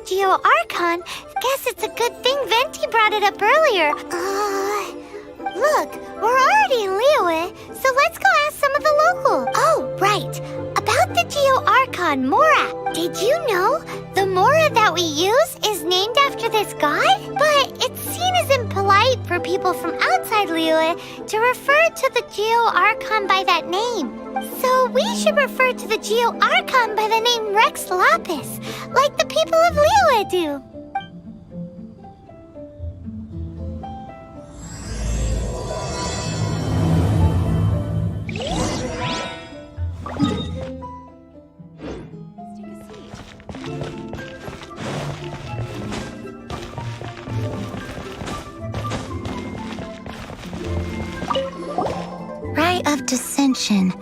the Geo-Archon, guess it's a good thing Venti brought it up earlier. Look, we're already in Liyue, so let's go ask some of the locals. Oh, right. About the Geo-Archon, Mora. Did you know the Mora that we use is named after this god? But it's seen as impolite for people from outside Liyue to refer to the Geo-Archon by that name. So we should refer to the Geo-Archon by the name Rex Lapis, like the people of Liyue do. Rite of Dissension.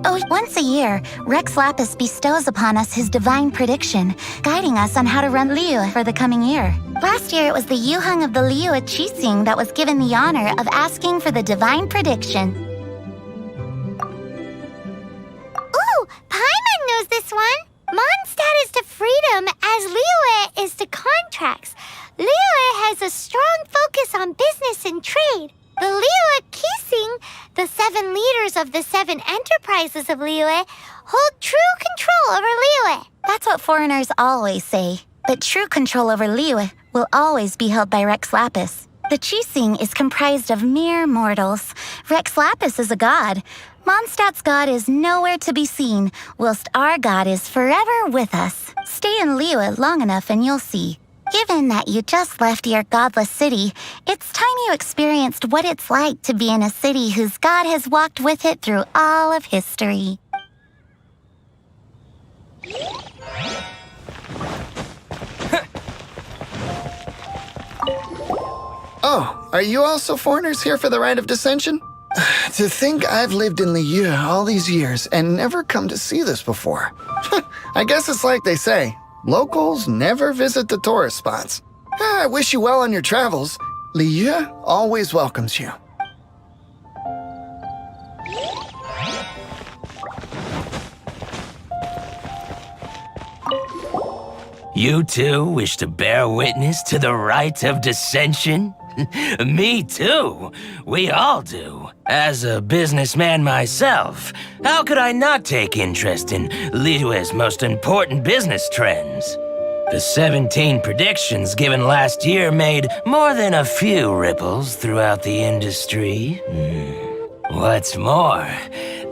Oh, once a year, Rex Lapis bestows upon us his divine prediction, guiding us on how to run Liyue for the coming year. Last year, it was the Yuheng of the Liyue Qixing that was given the honor of asking for the divine prediction. Ooh, Paimon knows this one. Mondstadt is to freedom as Liyue is to contracts. Liyue has a strong focus on business and trade. The Liyue Qixing, the 7 leaders of the 7 enterprises of Liyue, hold true control over Liyue. That's what foreigners always say. But true control over Liyue will always be held by Rex Lapis. The Qixing is comprised of mere mortals. Rex Lapis is a god. Mondstadt's god is nowhere to be seen, whilst our god is forever with us. Stay in Liyue long enough and you'll see. Given that you just left your godless city, it's time you experienced what it's like to be in a city whose god has walked with it through all of history. Oh, are you also foreigners here for the Rite of Dissension? To think I've lived in Liyue all these years and never come to see this before. I guess it's like they say. Locals never visit the tourist spots. I wish you well on your travels. Liyue always welcomes you. You too wish to bear witness to the Rite of Dissension? Me too. We all do. As a businessman myself, how could I not take interest in Liyue's most important business trends? The 17 predictions given last year made more than a few ripples throughout the industry. What's more,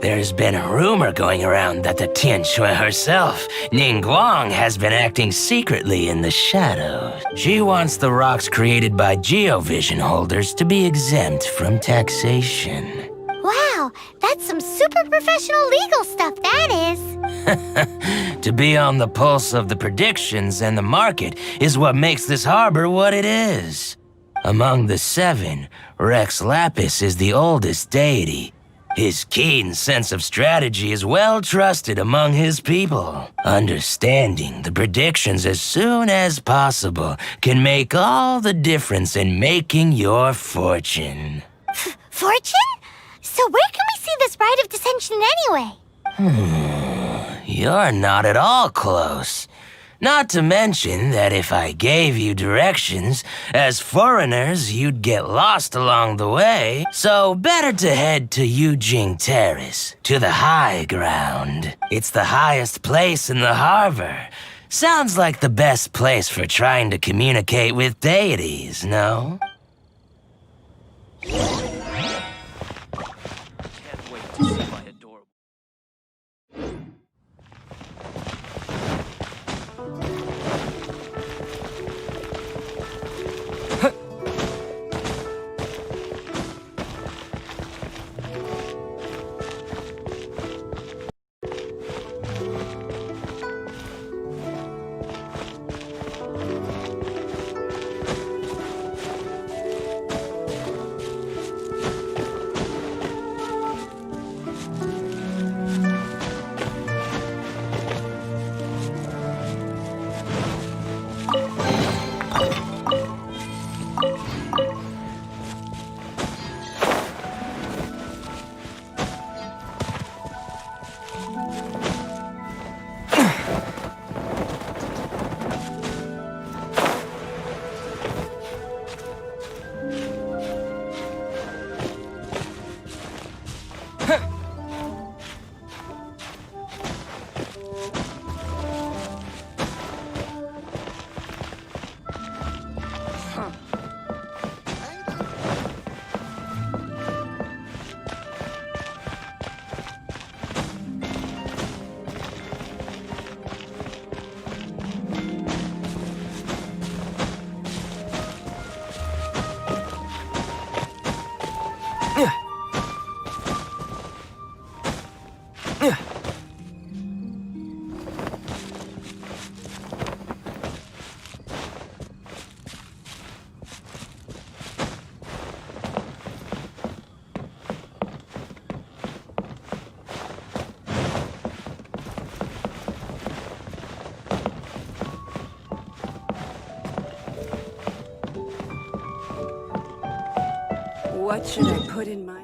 there's been a rumor going around that the Tianshui herself, Ningguang, has been acting secretly in the shadows. She wants the rocks created by Geovision holders to be exempt from taxation. Wow, that's some super professional legal stuff, that is. To be on the pulse of the predictions and the market is what makes this harbor what it is. Among the 7, Rex Lapis is the oldest deity. His keen sense of strategy is well trusted among his people. Understanding the predictions as soon as possible can make all the difference in making your fortune. Fortune? So where can we see this Rite of Dissension anyway? You're not at all close. Not to mention that if I gave you directions, as foreigners, you'd get lost along the way. So better to head to Yujing Terrace, to the high ground. It's the highest place in the harbor. Sounds like the best place for trying to communicate with deities, no? What should I put in my...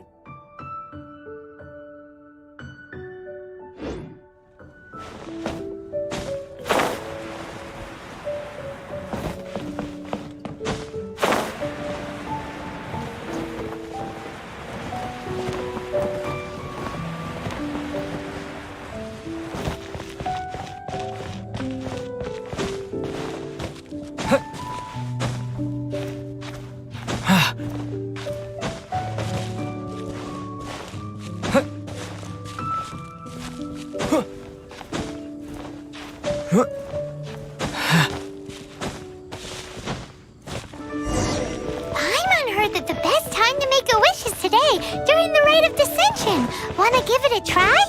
Paimon heard that the best time to make a wish is today, during the Rite of Dissension. Wanna give it a try?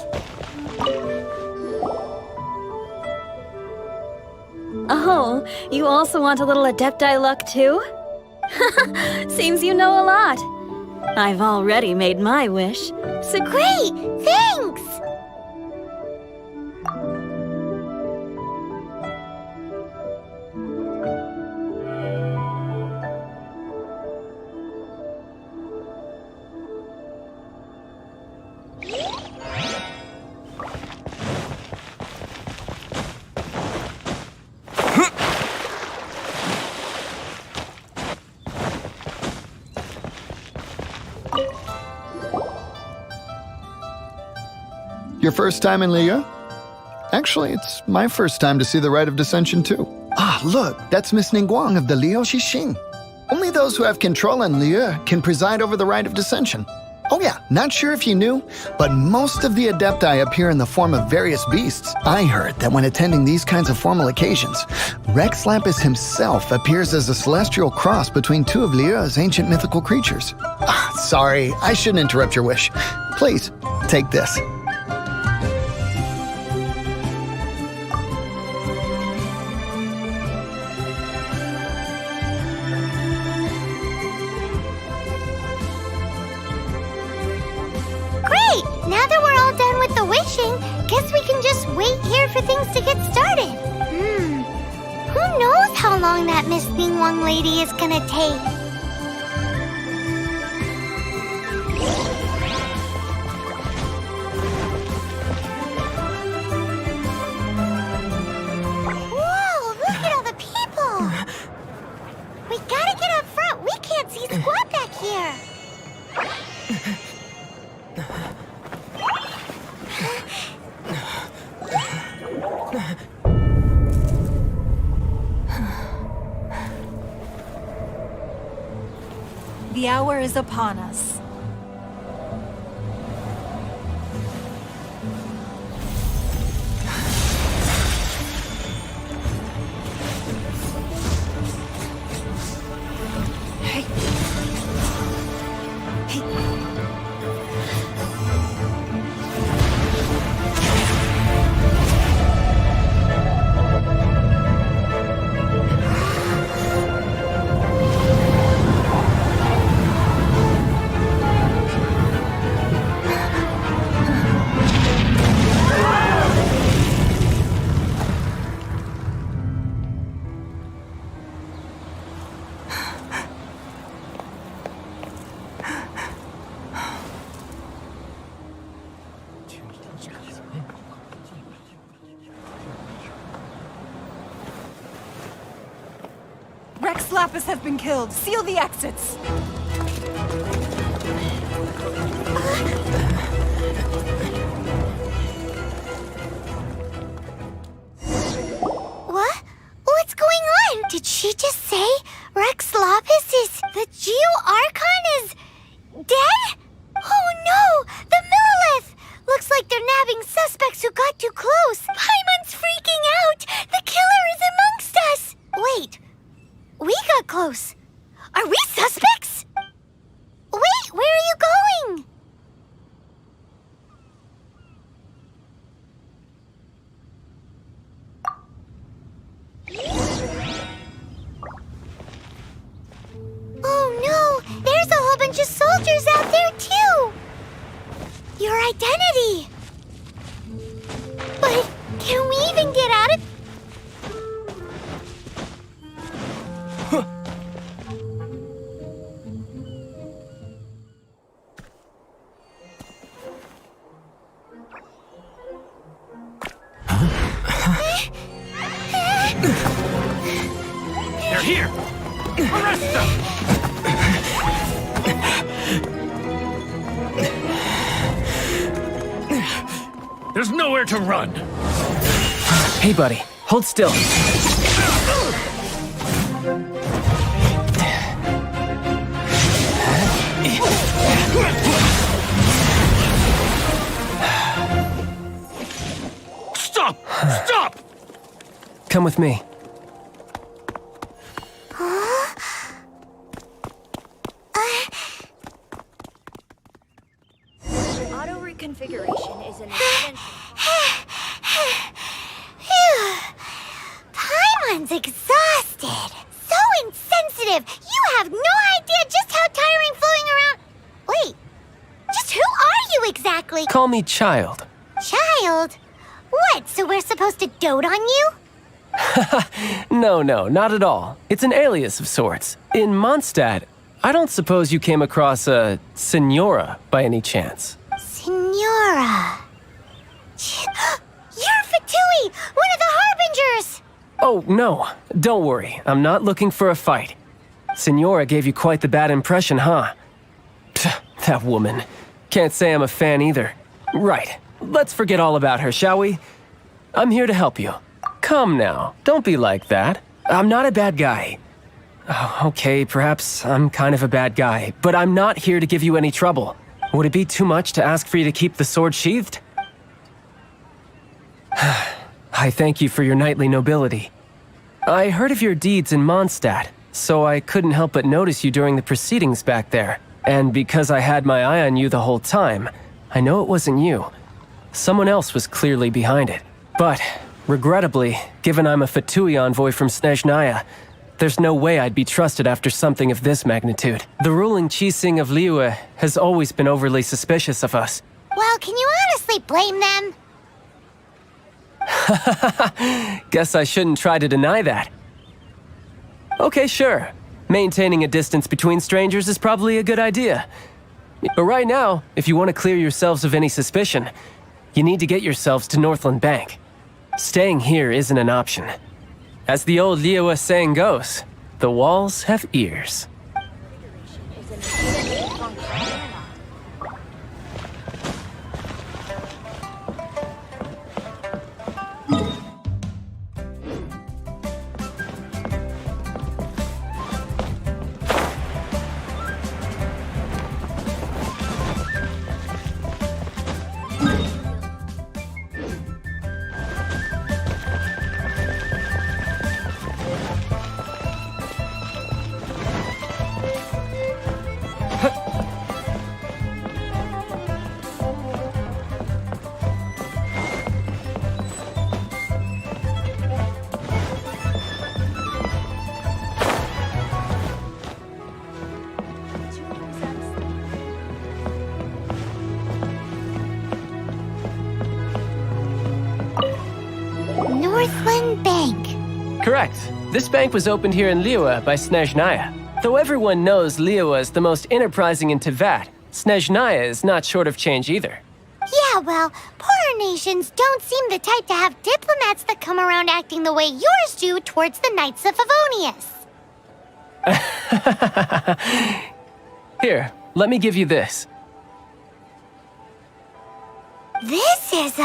Oh, you also want a little Adepti luck too? Seems you know a lot. I've already made my wish. So great! Thanks! Your first time in Liyue? Actually, it's my first time to see the Rite of Dissension too. Ah, look, that's Miss Ningguang of the Liu Xixing. Only those who have control in Liyue can preside over the Rite of Dissension. Oh yeah, not sure if you knew, but most of the Adepti appear in the form of various beasts. I heard that when attending these kinds of formal occasions, Rex Lapis himself appears as a celestial cross between two of Liyue's ancient mythical creatures. Ah, sorry, I shouldn't interrupt your wish. Please, take this. Great! Now that we're all done with the wishing, guess we can just wait here for things to get started. Who knows how long that Miss Ningguang lady is gonna take? Whoa, look at all the people! We gotta get up front. We can't see squat back here. The hour is upon us. Rex Lapis has been killed. Seal the exits. What? What's going on? Did she just say Rex Lapis is... the Geo-Archon is... dead? Oh no! The Monolith! Looks like they're nabbing suspects who got too close. Paimon's freaking out! The killer is amongst us! Wait. We got close. Are we suspects? Wait, where are you going? Oh no, there's a whole bunch of soldiers out there too. Your identity. But can we even get out of... They're here! Arrest them! There's nowhere to run! Hey, buddy. Hold still. Stop! Stop! Come with me. Auto reconfiguration is an extension. Phew. Paimon's exhausted. So insensitive. You have no idea just how tiring floating around. Wait, just who are you exactly? Call me Child. Child? What, so we're supposed to dote on you? No, not at all. It's an alias of sorts. In Mondstadt, I don't suppose you came across a Senora by any chance. Senora. You're Fatui, one of the Harbingers! Oh, no. Don't worry. I'm not looking for a fight. Senora gave you quite the bad impression, huh? Pfft, that woman. Can't say I'm a fan either. Right. Let's forget all about her, shall we? I'm here to help you. Come now. Don't be like that. I'm not a bad guy. Oh, okay, perhaps I'm kind of a bad guy, but I'm not here to give you any trouble. Would it be too much to ask for you to keep the sword sheathed? I thank you for your knightly nobility. I heard of your deeds in Mondstadt, so I couldn't help but notice you during the proceedings back there. And because I had my eye on you the whole time, I know it wasn't you. Someone else was clearly behind it. But, regrettably, given I'm a Fatui envoy from Snezhnaya, there's no way I'd be trusted after something of this magnitude. The ruling Qixing of Liyue has always been overly suspicious of us. Well, can you honestly blame them? Guess I shouldn't try to deny that. Okay, sure. Maintaining a distance between strangers is probably a good idea. But right now, if you want to clear yourselves of any suspicion, you need to get yourselves to Northland Bank. Staying here isn't an option. As the old Liyue saying goes, the walls have ears. Northland Bank. Correct. This bank was opened here in Liyue by Snezhnaya. Though everyone knows Liyue is the most enterprising in Teyvat, Snezhnaya is not short of change either. Yeah, well, poorer nations don't seem the type to have diplomats that come around acting the way yours do towards the Knights of Favonius. Here, let me give you this. This is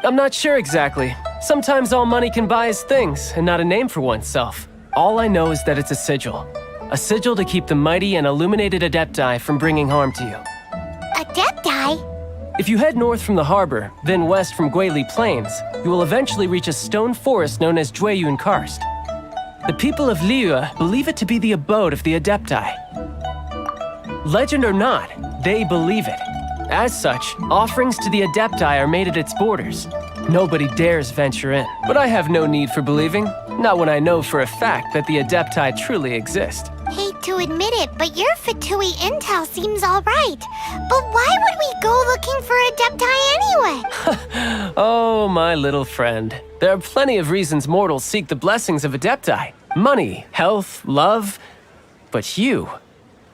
I'm not sure exactly. Sometimes all money can buy is things, and not a name for oneself. All I know is that it's a sigil. A sigil to keep the mighty and illuminated Adepti from bringing harm to you. Adepti? If you head north from the harbor, then west from Guili Plains, you will eventually reach a stone forest known as Jueyun Karst. The people of Liyue believe it to be the abode of the Adepti. Legend or not, they believe it. As such, offerings to the Adepti are made at its borders. Nobody dares venture in. But I have no need for believing, not when I know for a fact that the Adepti truly exist. Hate to admit it, but your Fatui intel seems alright. But why would we go looking for Adepti anyway? Oh, my little friend. There are plenty of reasons mortals seek the blessings of Adepti. Money, health, love. But you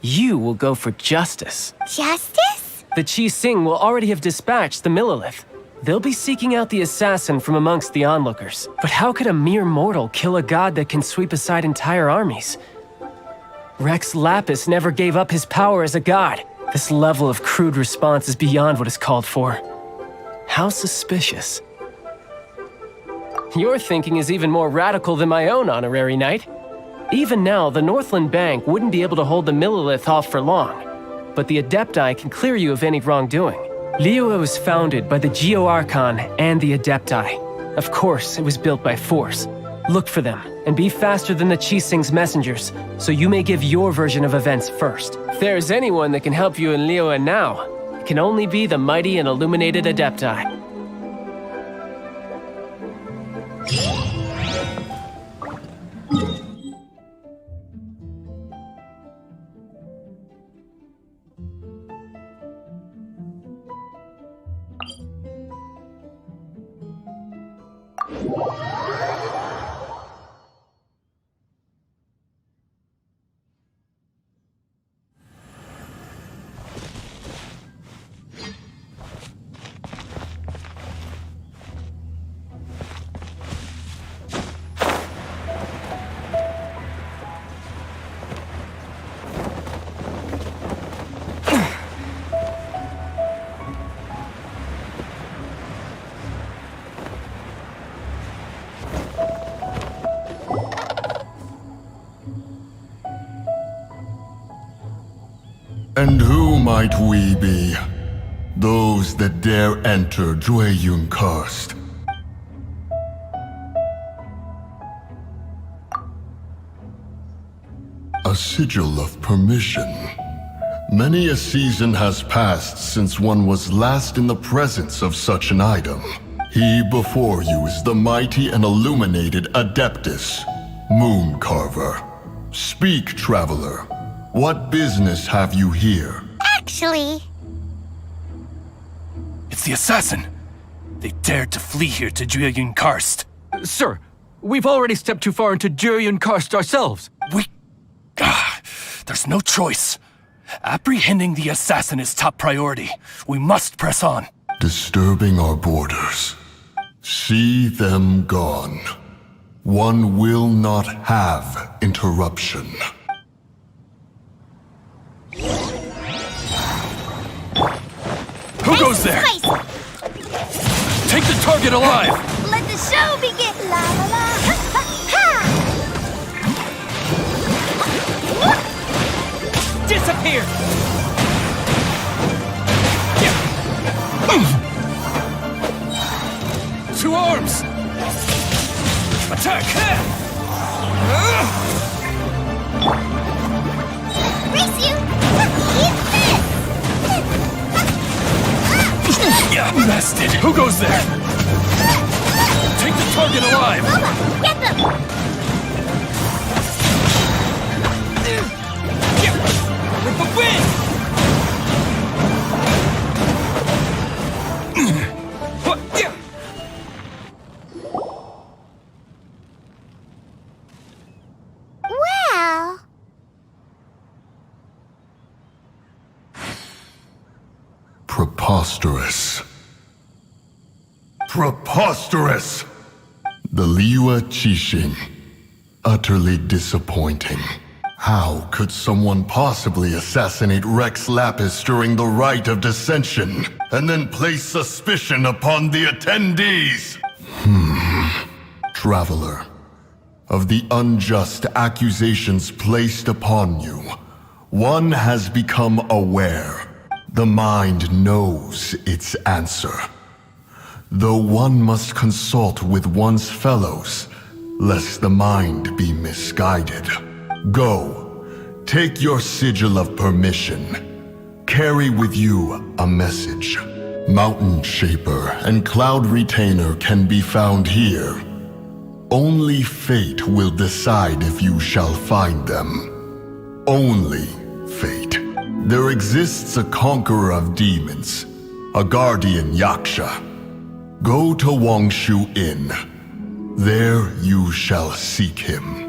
will go for justice. Justice? The Qixing will already have dispatched the Monolith. They'll be seeking out the assassin from amongst the onlookers. But how could a mere mortal kill a god that can sweep aside entire armies? Rex Lapis never gave up his power as a god. This level of crude response is beyond what is called for. How suspicious. Your thinking is even more radical than my own, honorary knight. Even now, the Northland Bank wouldn't be able to hold the Monolith off for long, but the Adepti can clear you of any wrongdoing. Liyue was founded by the Geo-Archon and the Adepti. Of course, it was built by force. Look for them, and be faster than the Qixing's messengers, so you may give your version of events first. If there's anyone that can help you in Liyue now, it can only be the mighty and illuminated Adepti. And who might we be? Those that dare enter Liyue Cursed. A sigil of permission. Many a season has passed since one was last in the presence of such an item. He before you is the mighty and illuminated Adeptus, Mooncarver. Speak, traveler. What business have you here? Actually, It's the assassin! They dared to flee here to Liyue Karst. Sir, we've already stepped too far into Liyue Karst ourselves. There's no choice. Apprehending the assassin is top priority. We must press on. Disturbing our borders. See them gone. One will not have interruption. Who goes there? spice. Take the target alive! Let the show begin. La la la. Ha, ha. Disappear! To arms! Attack! Race you. Eat this. Yeah, bested! Who goes there? Take the target alive! Boba, get them. With the wind! Well, Preposterous. Preposterous! The Liyue Qixing. Utterly disappointing. How could someone possibly assassinate Rex Lapis during the rite of dissension, and then place suspicion upon the attendees? Traveler, of the unjust accusations placed upon you, one has become aware. The mind knows its answer. Though one must consult with one's fellows, lest the mind be misguided. Go, take your sigil of permission. Carry with you a message. Mountain Shaper and Cloud Retainer can be found here. Only fate will decide if you shall find them. Only fate. There exists a conqueror of demons, a guardian Yaksha. Go to Wangshu Inn. There you shall seek him.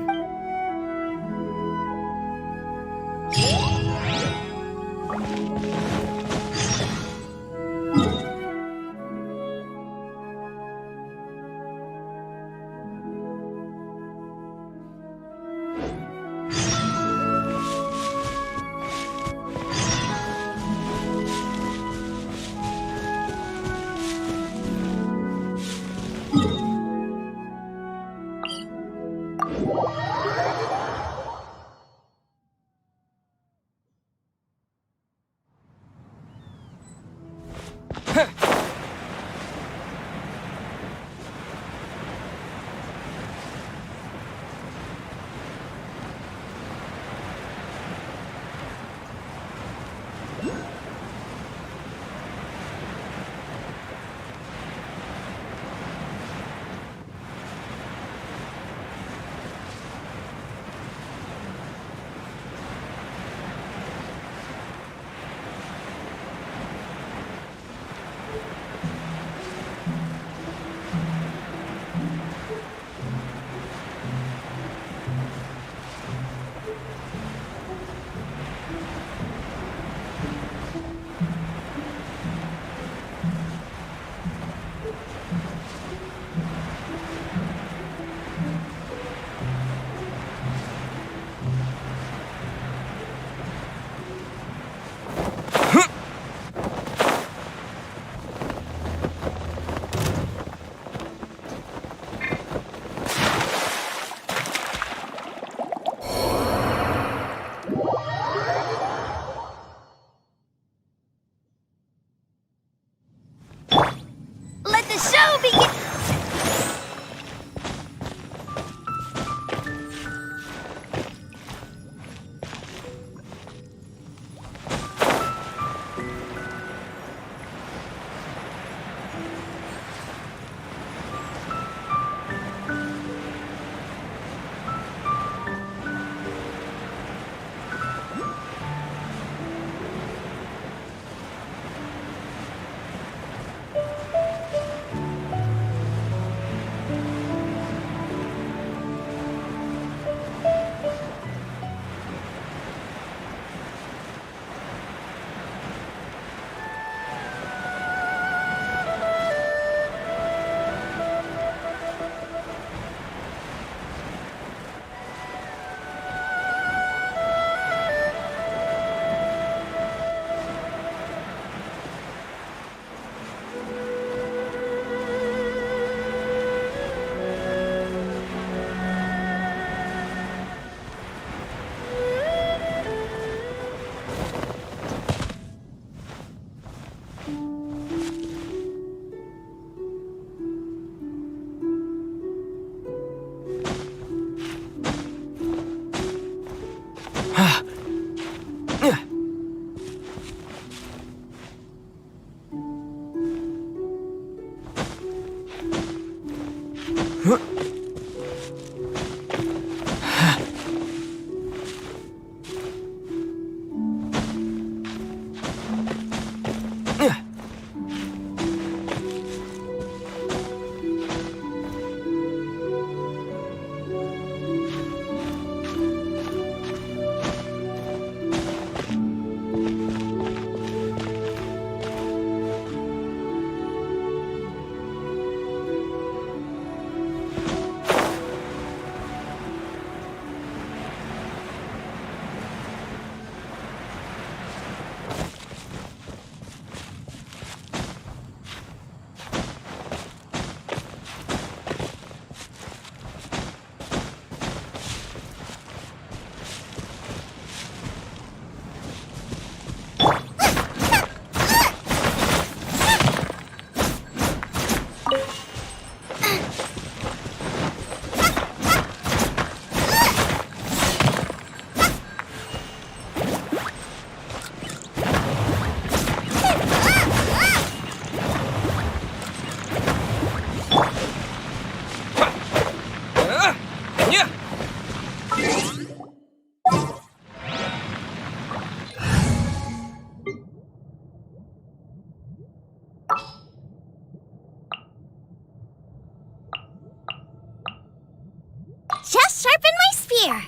Just sharpen my spear.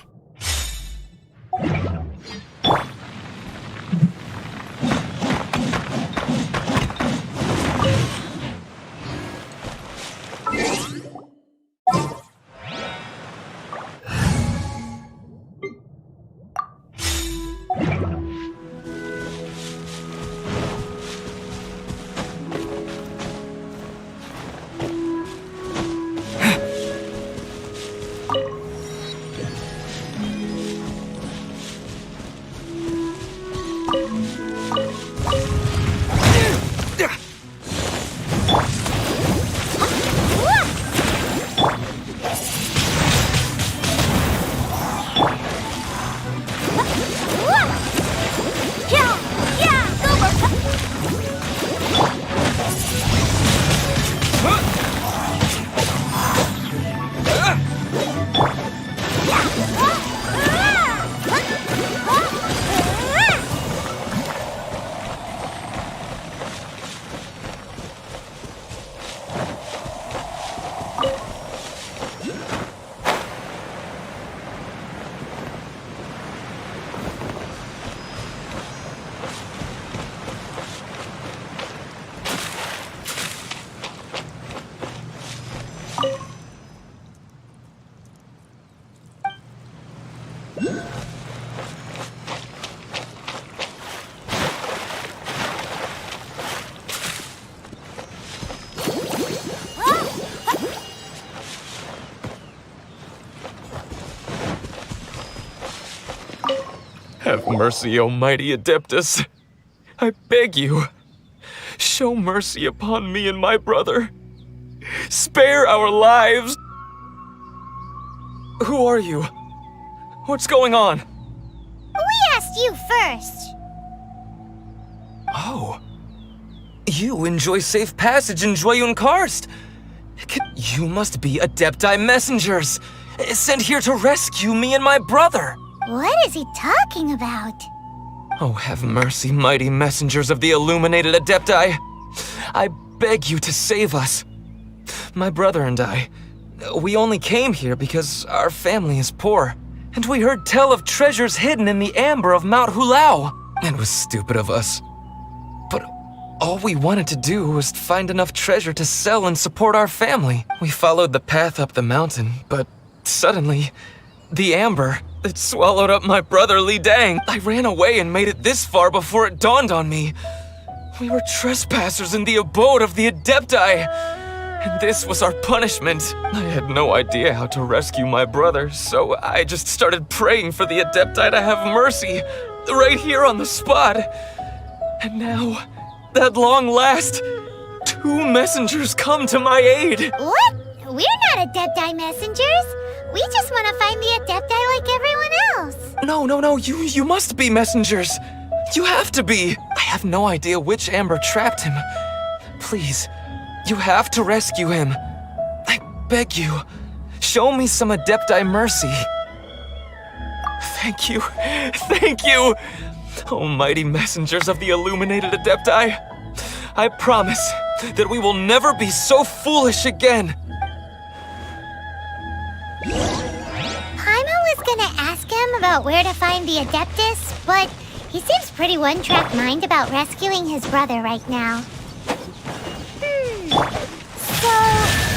Have mercy, O mighty Adeptus. I beg you, show mercy upon me and my brother. Spare our lives. Who are you? What's going on? We asked you first. Oh. You enjoy safe passage in Jueyun Karst. You must be Adepti messengers, sent here to rescue me and my brother. What is he talking about? Oh, have mercy, mighty messengers of the illuminated Adepti. I beg you to save us. My brother and I, we only came here because our family is poor, and we heard tell of treasures hidden in the amber of Mount Hulao. It was stupid of us. But all we wanted to do was find enough treasure to sell and support our family. We followed the path up the mountain, but suddenly, the amber, it swallowed up my brother Li Dang. I ran away and made it this far before it dawned on me. We were trespassers in the abode of the Adepti, and this was our punishment. I had no idea how to rescue my brother, so I just started praying for the Adepti to have mercy, right here on the spot. And now, at long last, 2 messengers come to my aid. What? We're not Adepti messengers. We just want to find the Adepti like everyone else. No, you must be messengers. You have to be. I have no idea which amber trapped him. Please, you have to rescue him. I beg you, show me some Adepti mercy. Thank you. Thank you! Almighty messengers of the illuminated Adepti, I promise that we will never be so foolish again. Paimon was gonna ask him about where to find the Adeptus, but he seems pretty one-track mind about rescuing his brother right now. So,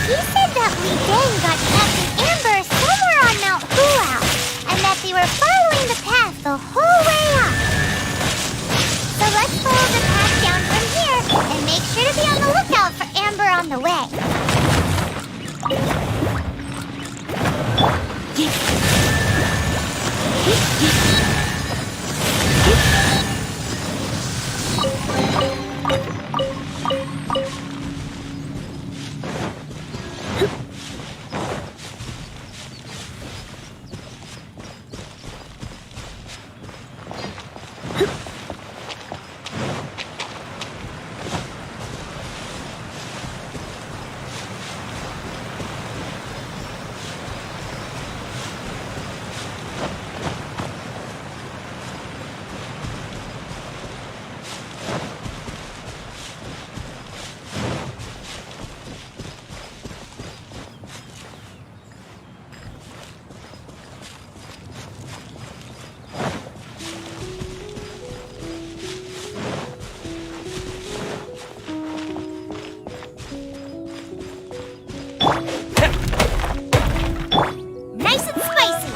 he said that Li Deng got trapped in amber somewhere on Mount Huao, and that they were following the path the whole way up. So let's follow the path down from here and make sure to be on the lookout for amber on the way. Nice and spicy!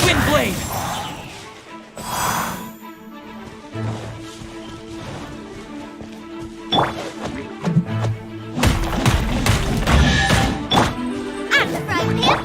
Windblade! I'm the frying pan!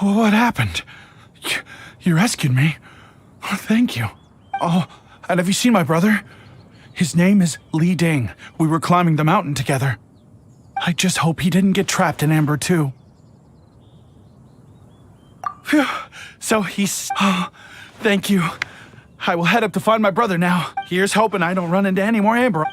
What happened? You rescued me. Oh, thank you. Oh, and have you seen my brother? His name is Li Ding. We were climbing the mountain together. I just hope he didn't get trapped in Amber too. Phew. So he's... Oh, thank you. I will head up to find my brother now. Here's hoping I don't run into any more Amber.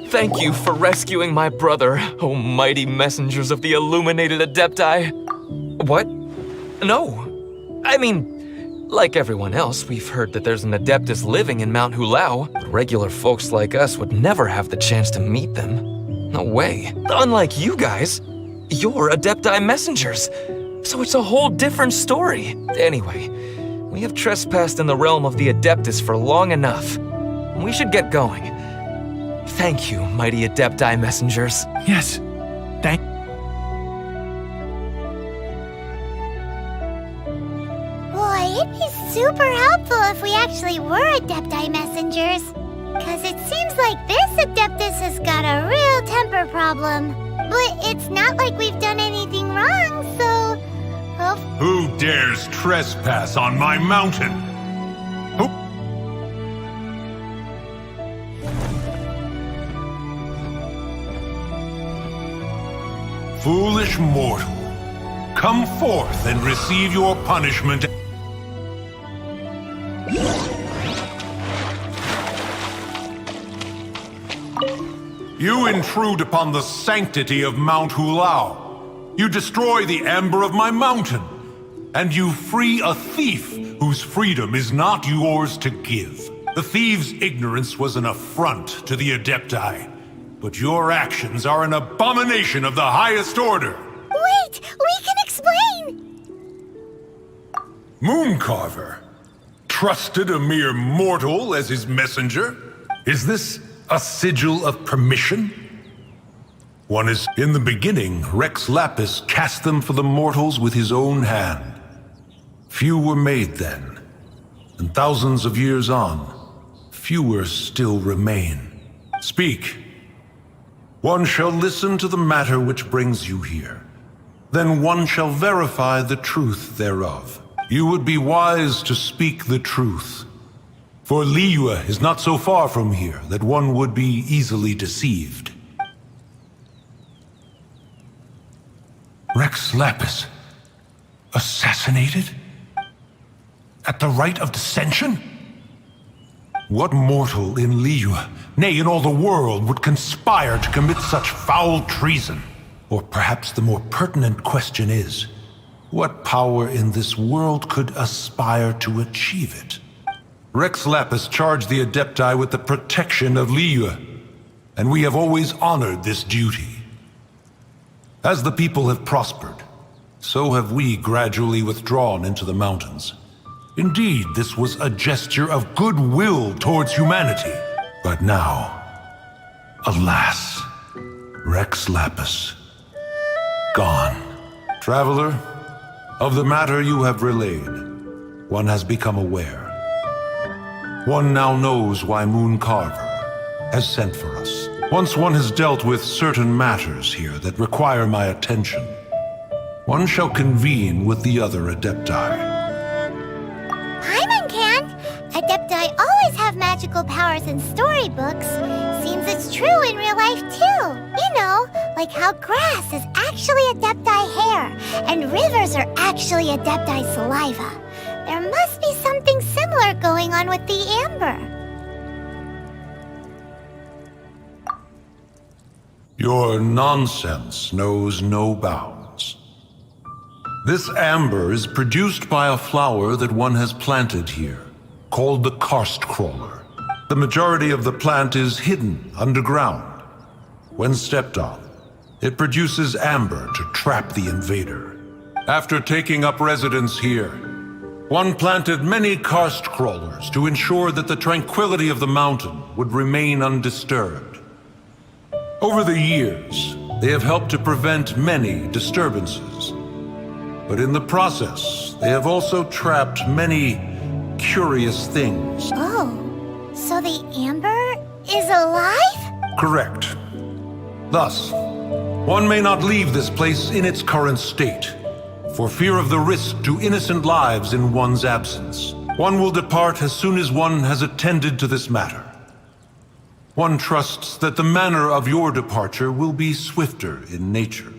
Thank you for rescuing my brother, O mighty messengers of the illuminated Adepti. What? No. I mean, like everyone else, we've heard that there's an Adeptus living in Mount Hulao. Regular folks like us would never have the chance to meet them. No way. Unlike you guys, you're Adepti messengers. So it's a whole different story. Anyway, we have trespassed in the realm of the Adeptus for long enough. We should get going. Thank you, mighty Adepti messengers. Yes. Thank... Boy, it'd be super helpful if we actually were Adepti messengers. Cause it seems like this Adeptus has got a real temper problem. But it's not like we've done anything wrong, so... Who dares trespass on my mountain? Who... Foolish mortal, come forth and receive your punishment. You intrude upon the sanctity of Mount Hulao. You destroy the amber of my mountain. And you free a thief whose freedom is not yours to give. The thief's ignorance was an affront to the Adepti. But your actions are an abomination of the highest order. Wait! We can explain! Mooncarver trusted a mere mortal as his messenger? Is this a sigil of permission? One is, in the beginning, Rex Lapis cast them for the mortals with his own hand. Few were made then, and thousands of years on, fewer still remain. Speak. One shall listen to the matter which brings you here. Then one shall verify the truth thereof. You would be wise to speak the truth. For Liyue is not so far from here that one would be easily deceived. Rex Lapis, assassinated? At the rite of dissension? What mortal in Liyue, nay, in all the world, would conspire to commit such foul treason? Or perhaps the more pertinent question is, what power in this world could aspire to achieve it? Rex Lapis charged the Adepti with the protection of Liyue, and we have always honored this duty. As the people have prospered, so have we gradually withdrawn into the mountains. Indeed, this was a gesture of goodwill towards humanity. But now, alas, Rex Lapis, gone. Traveler, of the matter you have relayed, one has become aware. One now knows why Mooncarver has sent for us. Once one has dealt with certain matters here that require my attention, one shall convene with the other Adepti. Paimon can! Adepti always magical powers in storybooks, seems it's true in real life too. You know, like how grass is actually Adepti hair, and rivers are actually Adepti saliva. There must be something similar going on with the amber. Your nonsense knows no bounds. This amber is produced by a flower that one has planted here, called the karst crawler. The majority of the plant is hidden underground. When stepped on, it produces amber to trap the invader. After taking up residence here, one planted many karst crawlers to ensure that the tranquility of the mountain would remain undisturbed. Over the years, they have helped to prevent many disturbances. But in the process, they have also trapped many curious things. Oh, so the amber is alive? Correct. Thus, one may not leave this place in its current state, for fear of the risk to innocent lives in one's absence. One will depart as soon as one has attended to this matter. One trusts that the manner of your departure will be swifter in nature.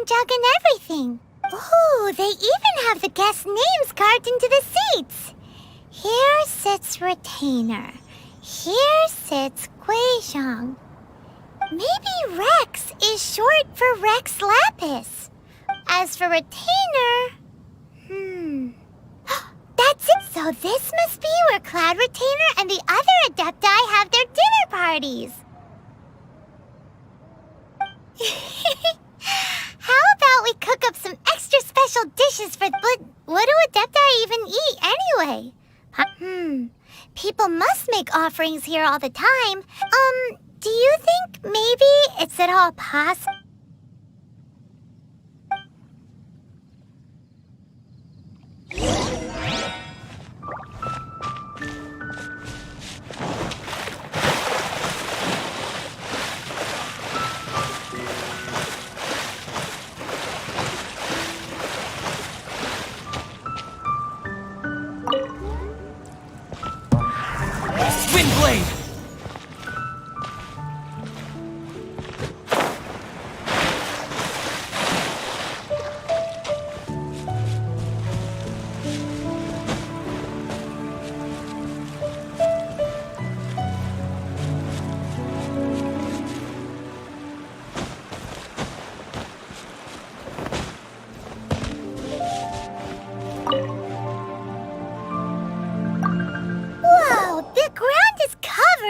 Jug and everything. Ooh, they even have the guest names carved into the seats. Here sits Retainer. Here sits Guizhong. Maybe Rex is short for Rex Lapis. As for Retainer... That's it! So this must be where Cloud Retainer and the other Adepti have their dinner parties. How about we cook up some extra special dishes for... But what do Adepti even eat anyway? People must make offerings here all the time. Do you think maybe it's at all possible? Windblade!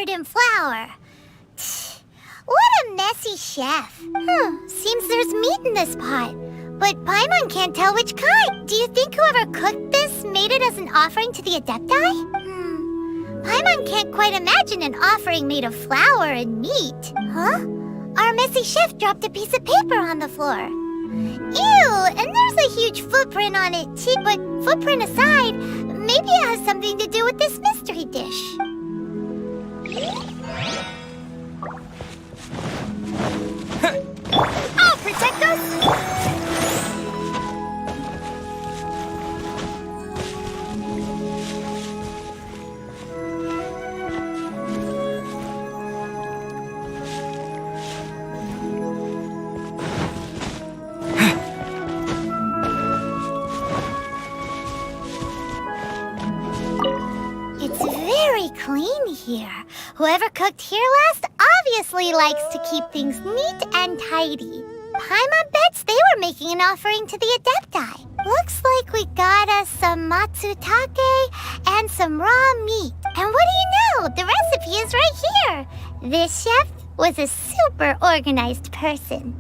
In flour. What a messy chef. Seems there's meat in this pot, but Paimon can't tell which kind. Do you think whoever cooked this made it as an offering to the Adepti? Paimon can't quite imagine an offering made of flour and meat. Huh? Our messy chef dropped a piece of paper on the floor. Ew, and there's a huge footprint on it too, but footprint aside, maybe it has something to do with this mystery dish. I'll protect us! It's very clean here. Whoever cooked here last obviously likes to keep things neat and tidy. Paimon bets they were making an offering to the Adepti. Looks like we got us some matsutake and some raw meat. And what do you know? The recipe is right here. This chef was a super organized person.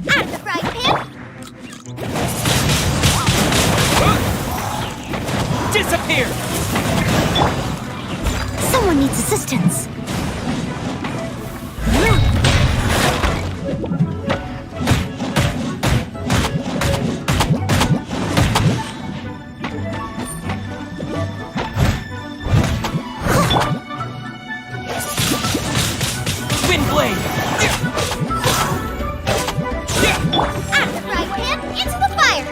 Out of the frying pan! Disappear! Someone needs assistance. Wind blade! Out of the frying pan, into the fire!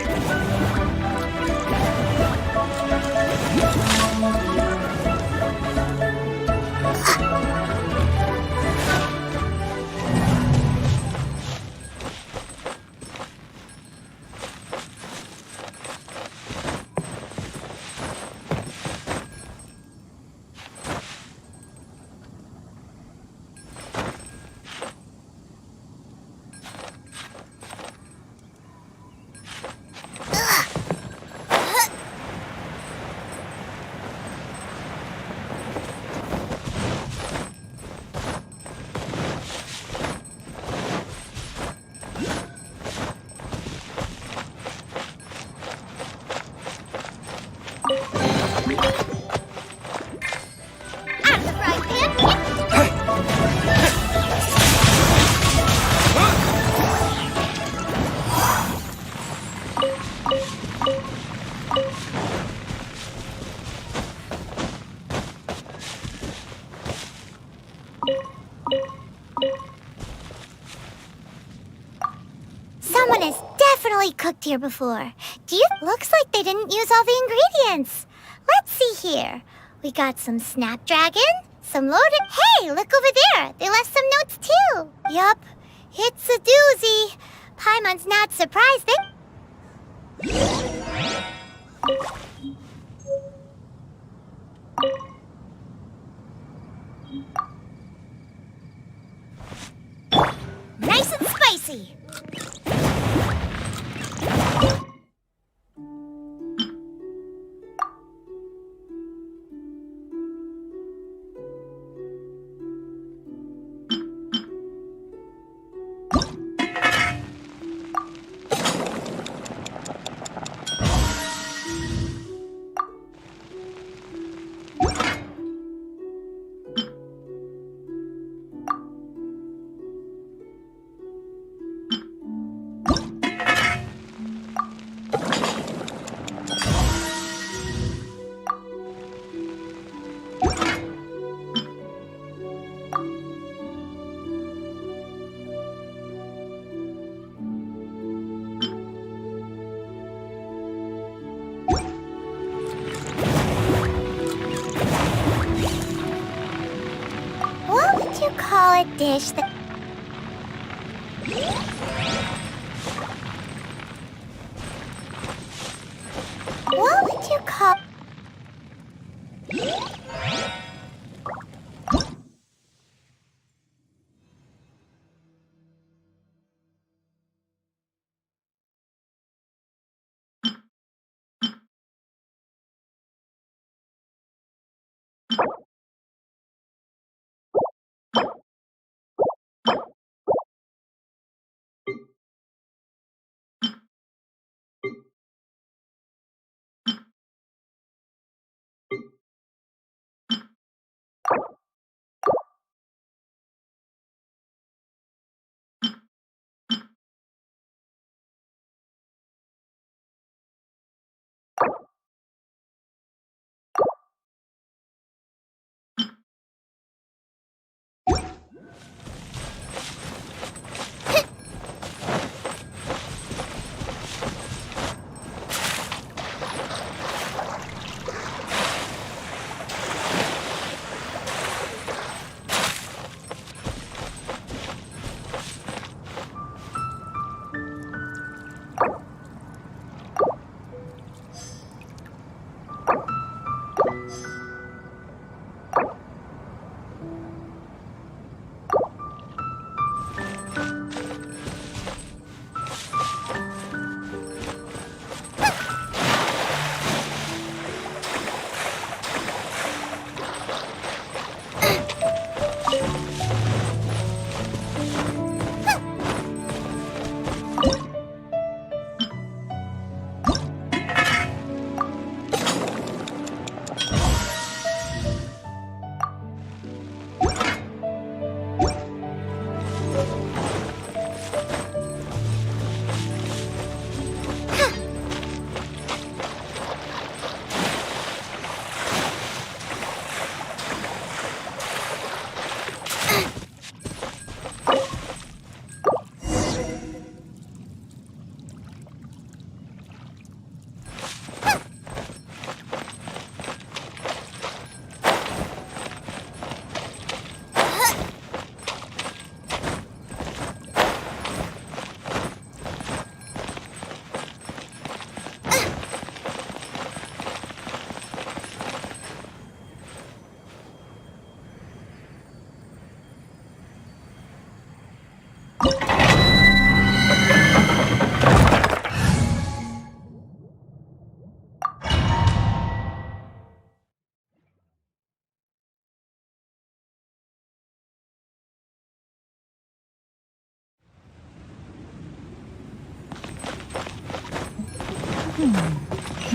Out of the frying pan, someone has definitely cooked here before. Looks like they didn't use all the ingredients. Let's see here. We got some snapdragon, some loaded... Hey, look over there. They left some notes too. Yup, it's a doozy. Paimon's not surprised nice and spicy. What would you call a dish that... What would you call...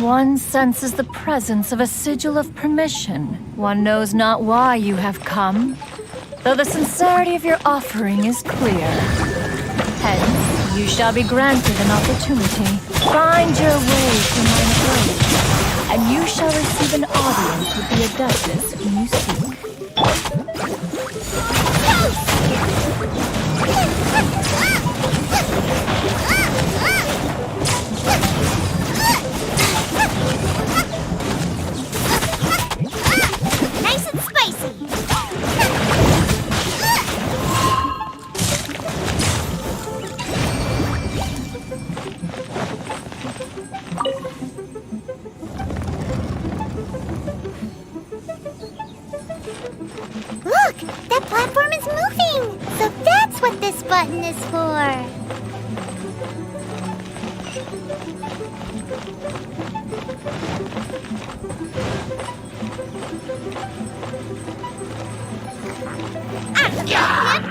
One senses the presence of a sigil of permission. One knows not why you have come, though the sincerity of your offering is clear. Hence, you shall be granted an opportunity. Find your way to my grave, and you shall receive an audience with the Adeptus whom you seek. Nice and spicy. Look, that platform is moving. So that's what this button is for.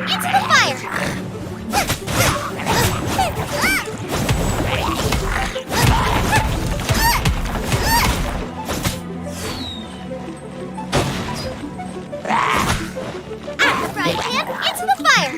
Into the fire! Right hand into the fire!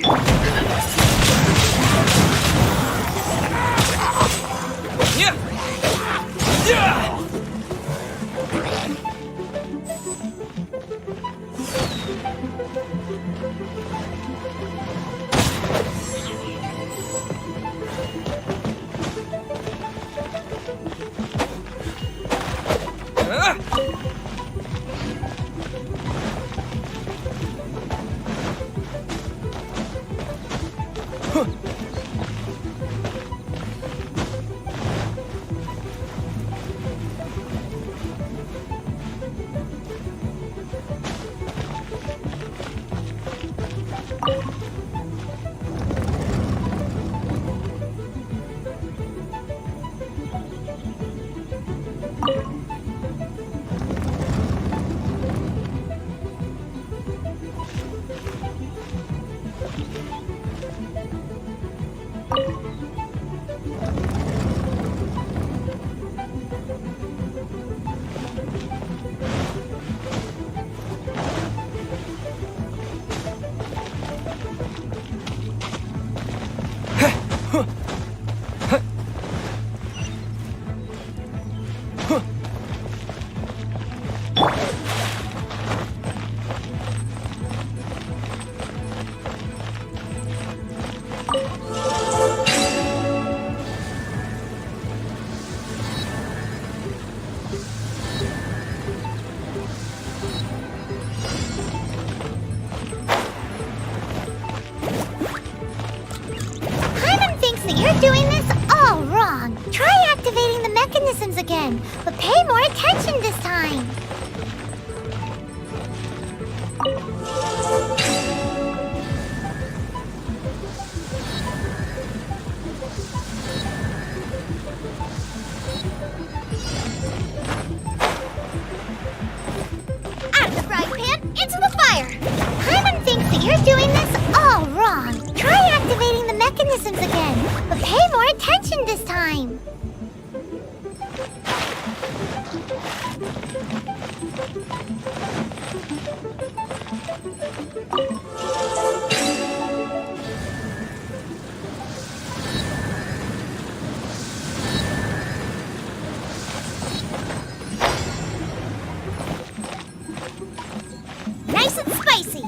You're doing this all wrong. Try activating the mechanisms again, but pay more attention this time. Nice and spicy.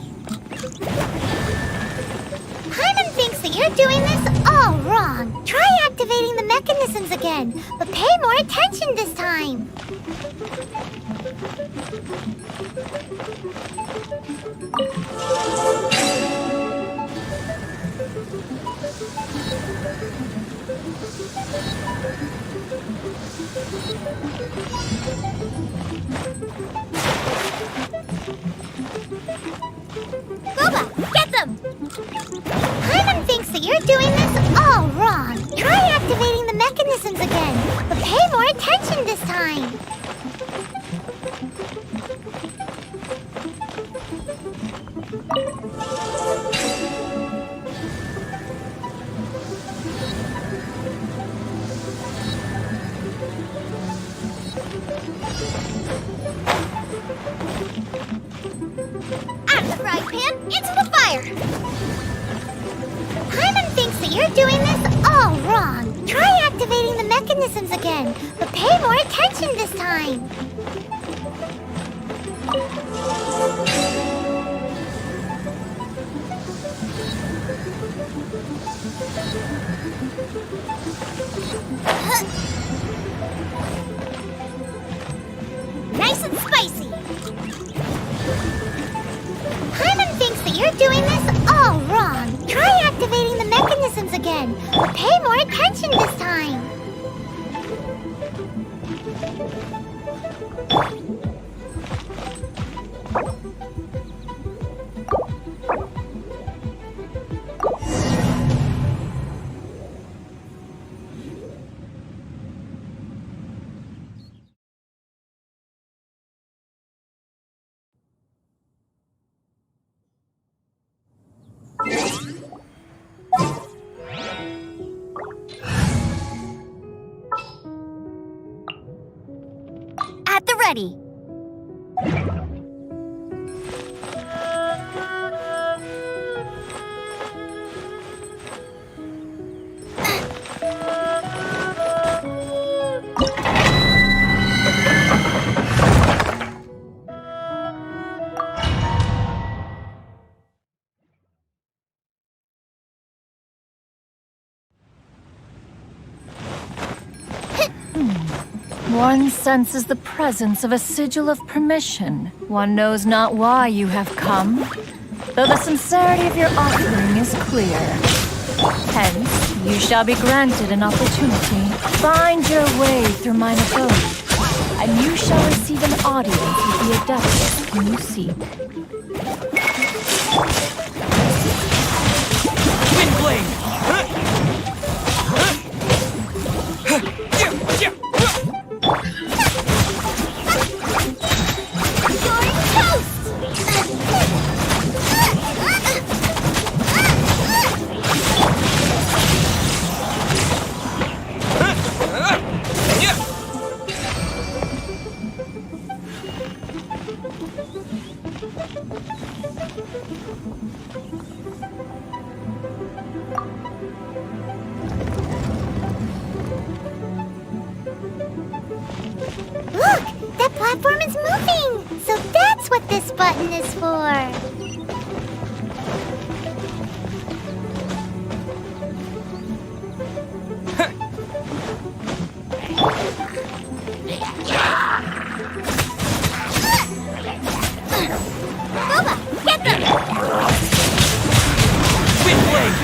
Hyman thinks that you're doing this all wrong. Try activating the mechanisms again, but pay more attention this time. Boba, get them! Hyman thinks that you're doing this all wrong. Try activating the mechanisms again, but pay more attention this time. Out of the frying pan, into the fire! Hyman thinks that you're doing this all wrong. Try activating the mechanisms again, but pay more attention this time. Nice and spicy. Hyman thinks that you're doing this all wrong. Try activating the mechanisms again, but pay more attention this time. At the ready. One senses the presence of a sigil of permission. One knows not why you have come, though the sincerity of your offering is clear. Hence, you shall be granted an opportunity. Find your way through mine abode, and you shall receive an audience with the adeptus whom you seek. Windblade! Look! That platform is moving! So that's what this button is for! Boba, get them! Windblade!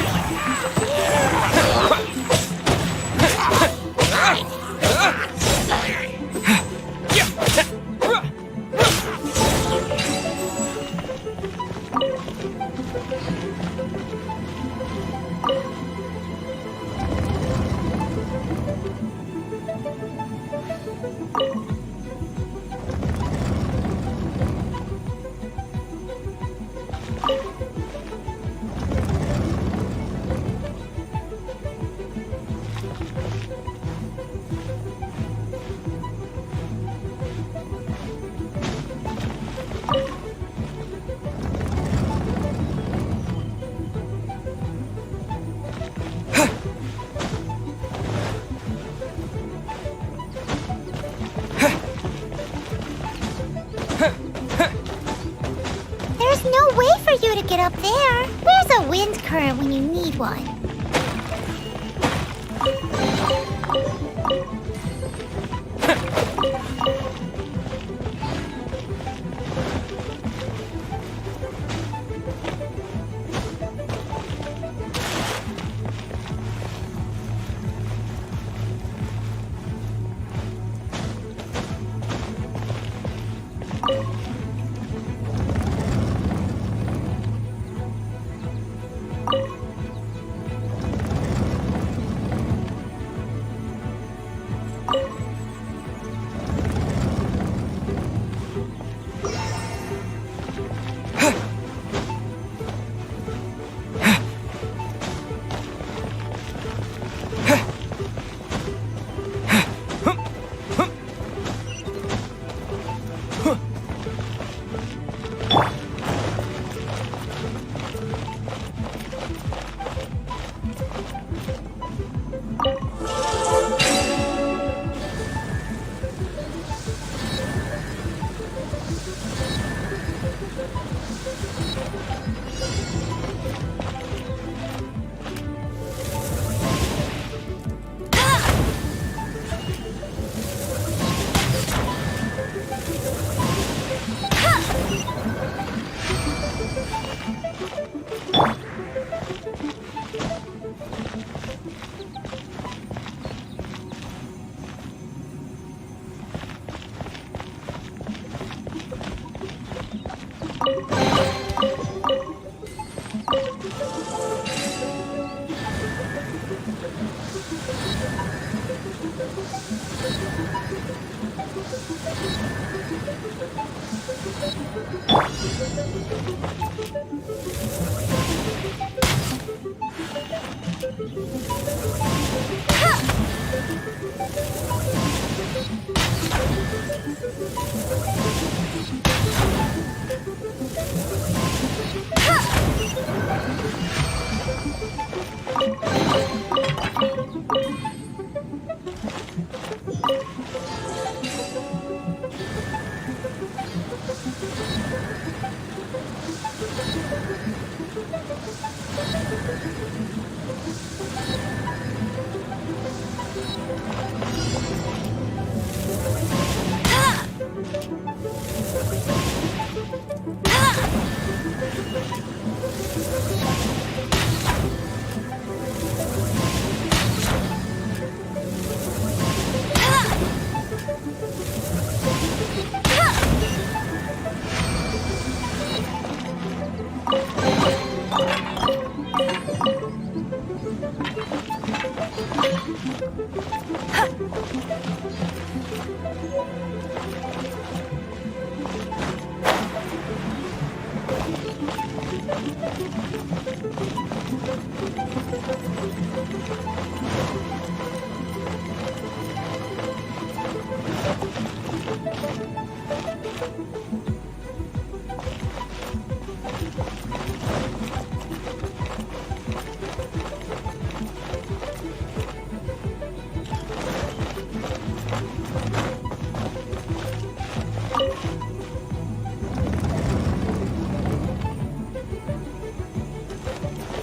current when you need one.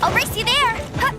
I'll race you there! Huh.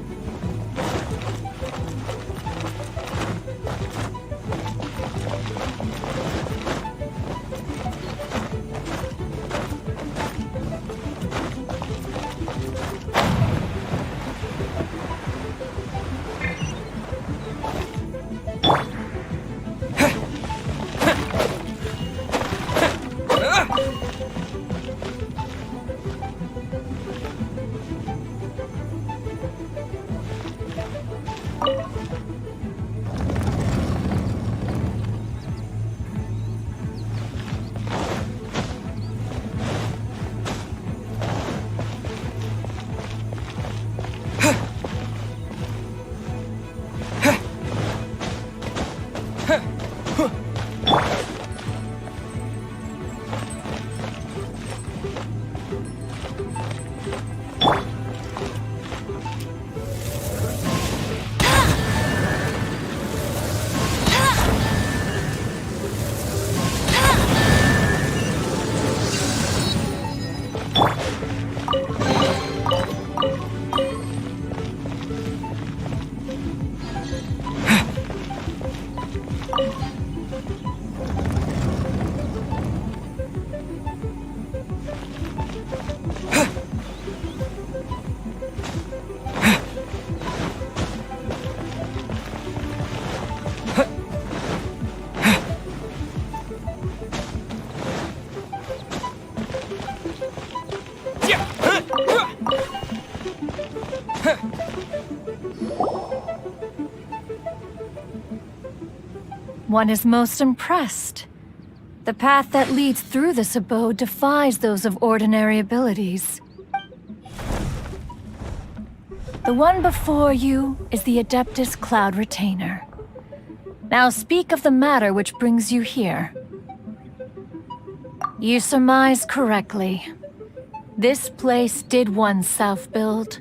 one is most impressed. The path that leads through this abode defies those of ordinary abilities. The one before you is the Adeptus Cloud Retainer. Now speak of the matter which brings you here. You surmise correctly. This place did one self-build,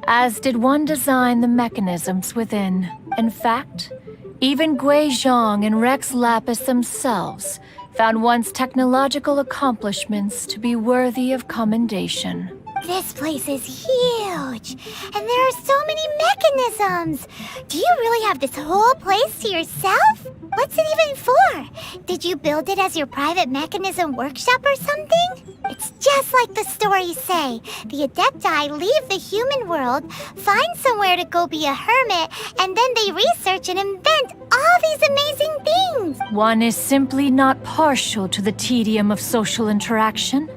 as did one design the mechanisms within. In fact, even Gui Zhang and Rex Lapis themselves found one's technological accomplishments to be worthy of commendation. This place is huge, and there are so many mechanisms. Do you really have this whole place to yourself? What's it even for? Did you build it as your private mechanism workshop or something? It's just like the stories say. The Adepti leave the human world, find somewhere to go be a hermit, and then they research and invent all these amazing things. One is simply not partial to the tedium of social interaction,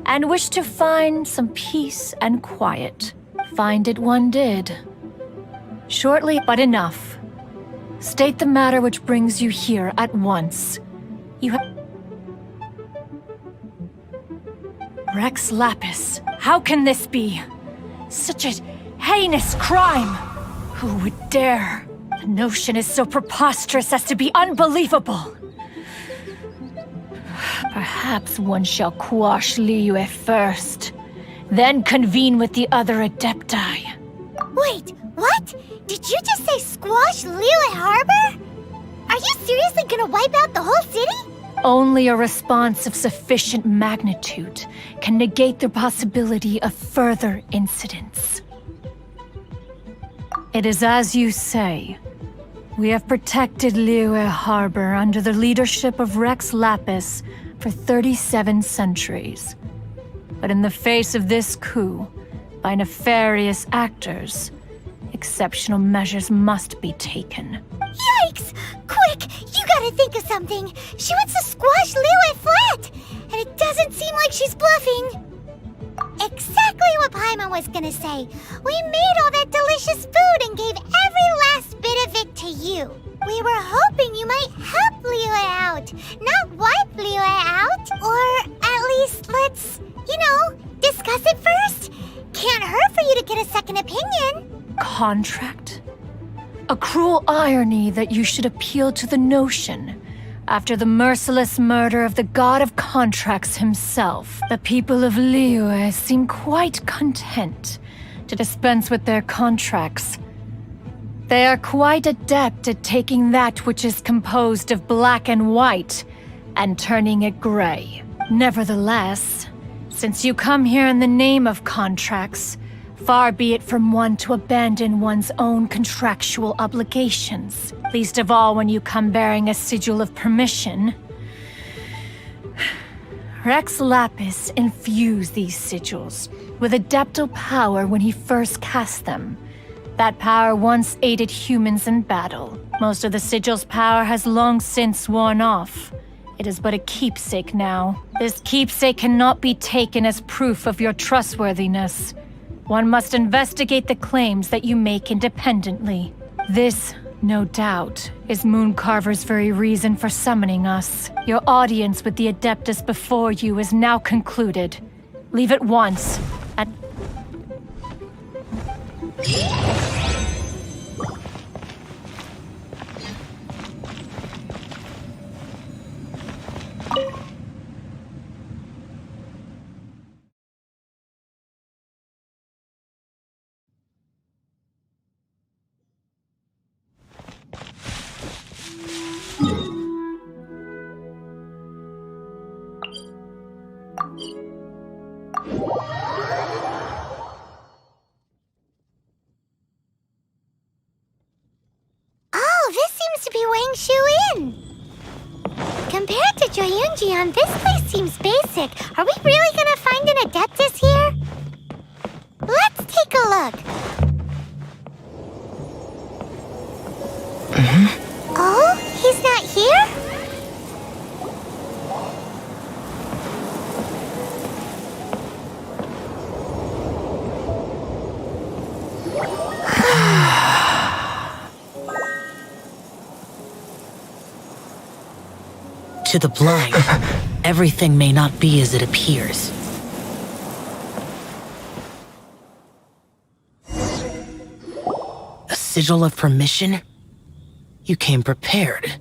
and wished to find some peace and quiet. Find it one did. Shortly, but enough. State the matter which brings you here at once. You have... Rex Lapis, how can this be? Such a heinous crime! Who would dare? The notion is so preposterous as to be unbelievable. Perhaps one shall quash Liyue first, then convene with the other Adepti. Wait, what? Did you just say squash Liyue Harbor? Are you seriously gonna wipe out the whole city? Only a response of sufficient magnitude can negate the possibility of further incidents. It is as you say. We have protected Liyue Harbor under the leadership of Rex Lapis for 37 centuries. But in the face of this coup, by nefarious actors, exceptional measures must be taken. Yikes! Quick, you gotta think of something. She wants to squash Liyue flat, and it doesn't seem like she's bluffing. Exactly what Paimon was gonna say. We made all that delicious food and gave every last bit of it to you. We were hoping you might help Liyue out, not wipe Liyue out. Or at least let's, discuss it first. Can't hurt for you to get a second opinion. Contract? A cruel irony that you should appeal to the notion. After the merciless murder of the god of contracts himself, the people of Liyue seem quite content to dispense with their contracts. They are quite adept at taking that which is composed of black and white and turning it gray. Nevertheless, since you come here in the name of contracts, far be it from one to abandon one's own contractual obligations, least of all when you come bearing a sigil of permission. Rex Lapis infused these sigils with adeptal power when he first cast them. That power once aided humans in battle. Most of the sigil's power has long since worn off. It is but a keepsake now. This keepsake cannot be taken as proof of your trustworthiness. One must investigate the claims that you make independently. This, no doubt, is Mooncarver's very reason for summoning us. Your audience with the Adeptus before you is now concluded. Leave at once. Compared to Joyunjian, this place seems basic. Are we really gonna find an Adeptus here? Let's take a look. Oh, he's not here? To the blind, everything may not be as it appears. A sigil of permission? You came prepared.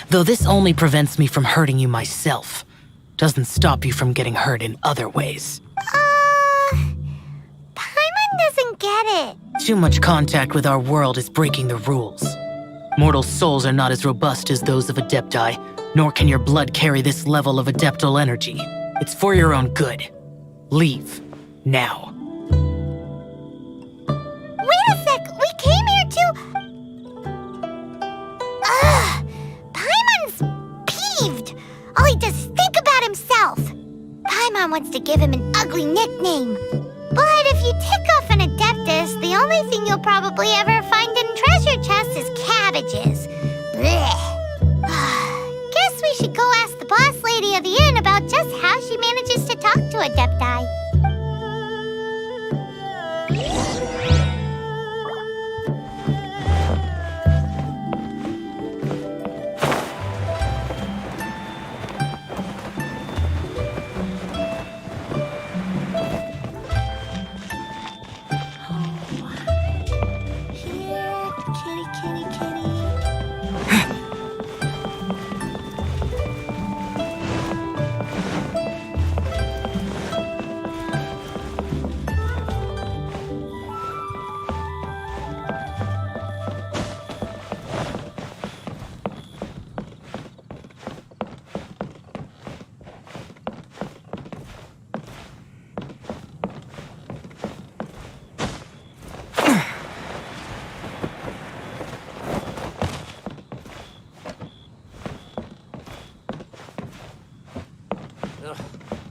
Though this only prevents me from hurting you myself, doesn't stop you from getting hurt in other ways. Paimon doesn't get it. Too much contact with our world is breaking the rules. Mortal souls are not as robust as those of Adepti, nor can your blood carry this level of adeptal energy. It's for your own good. Leave. Now. Wait a sec, we came here to... Ugh! Paimon's peeved. All he does is think about himself. Paimon wants to give him an ugly nickname. But if you tick off an Adeptus, the only thing you'll probably ever find in treasure chests is cabbages. Blech. Guess we should go ask the boss lady of the inn about just how she manages to talk to Adepti.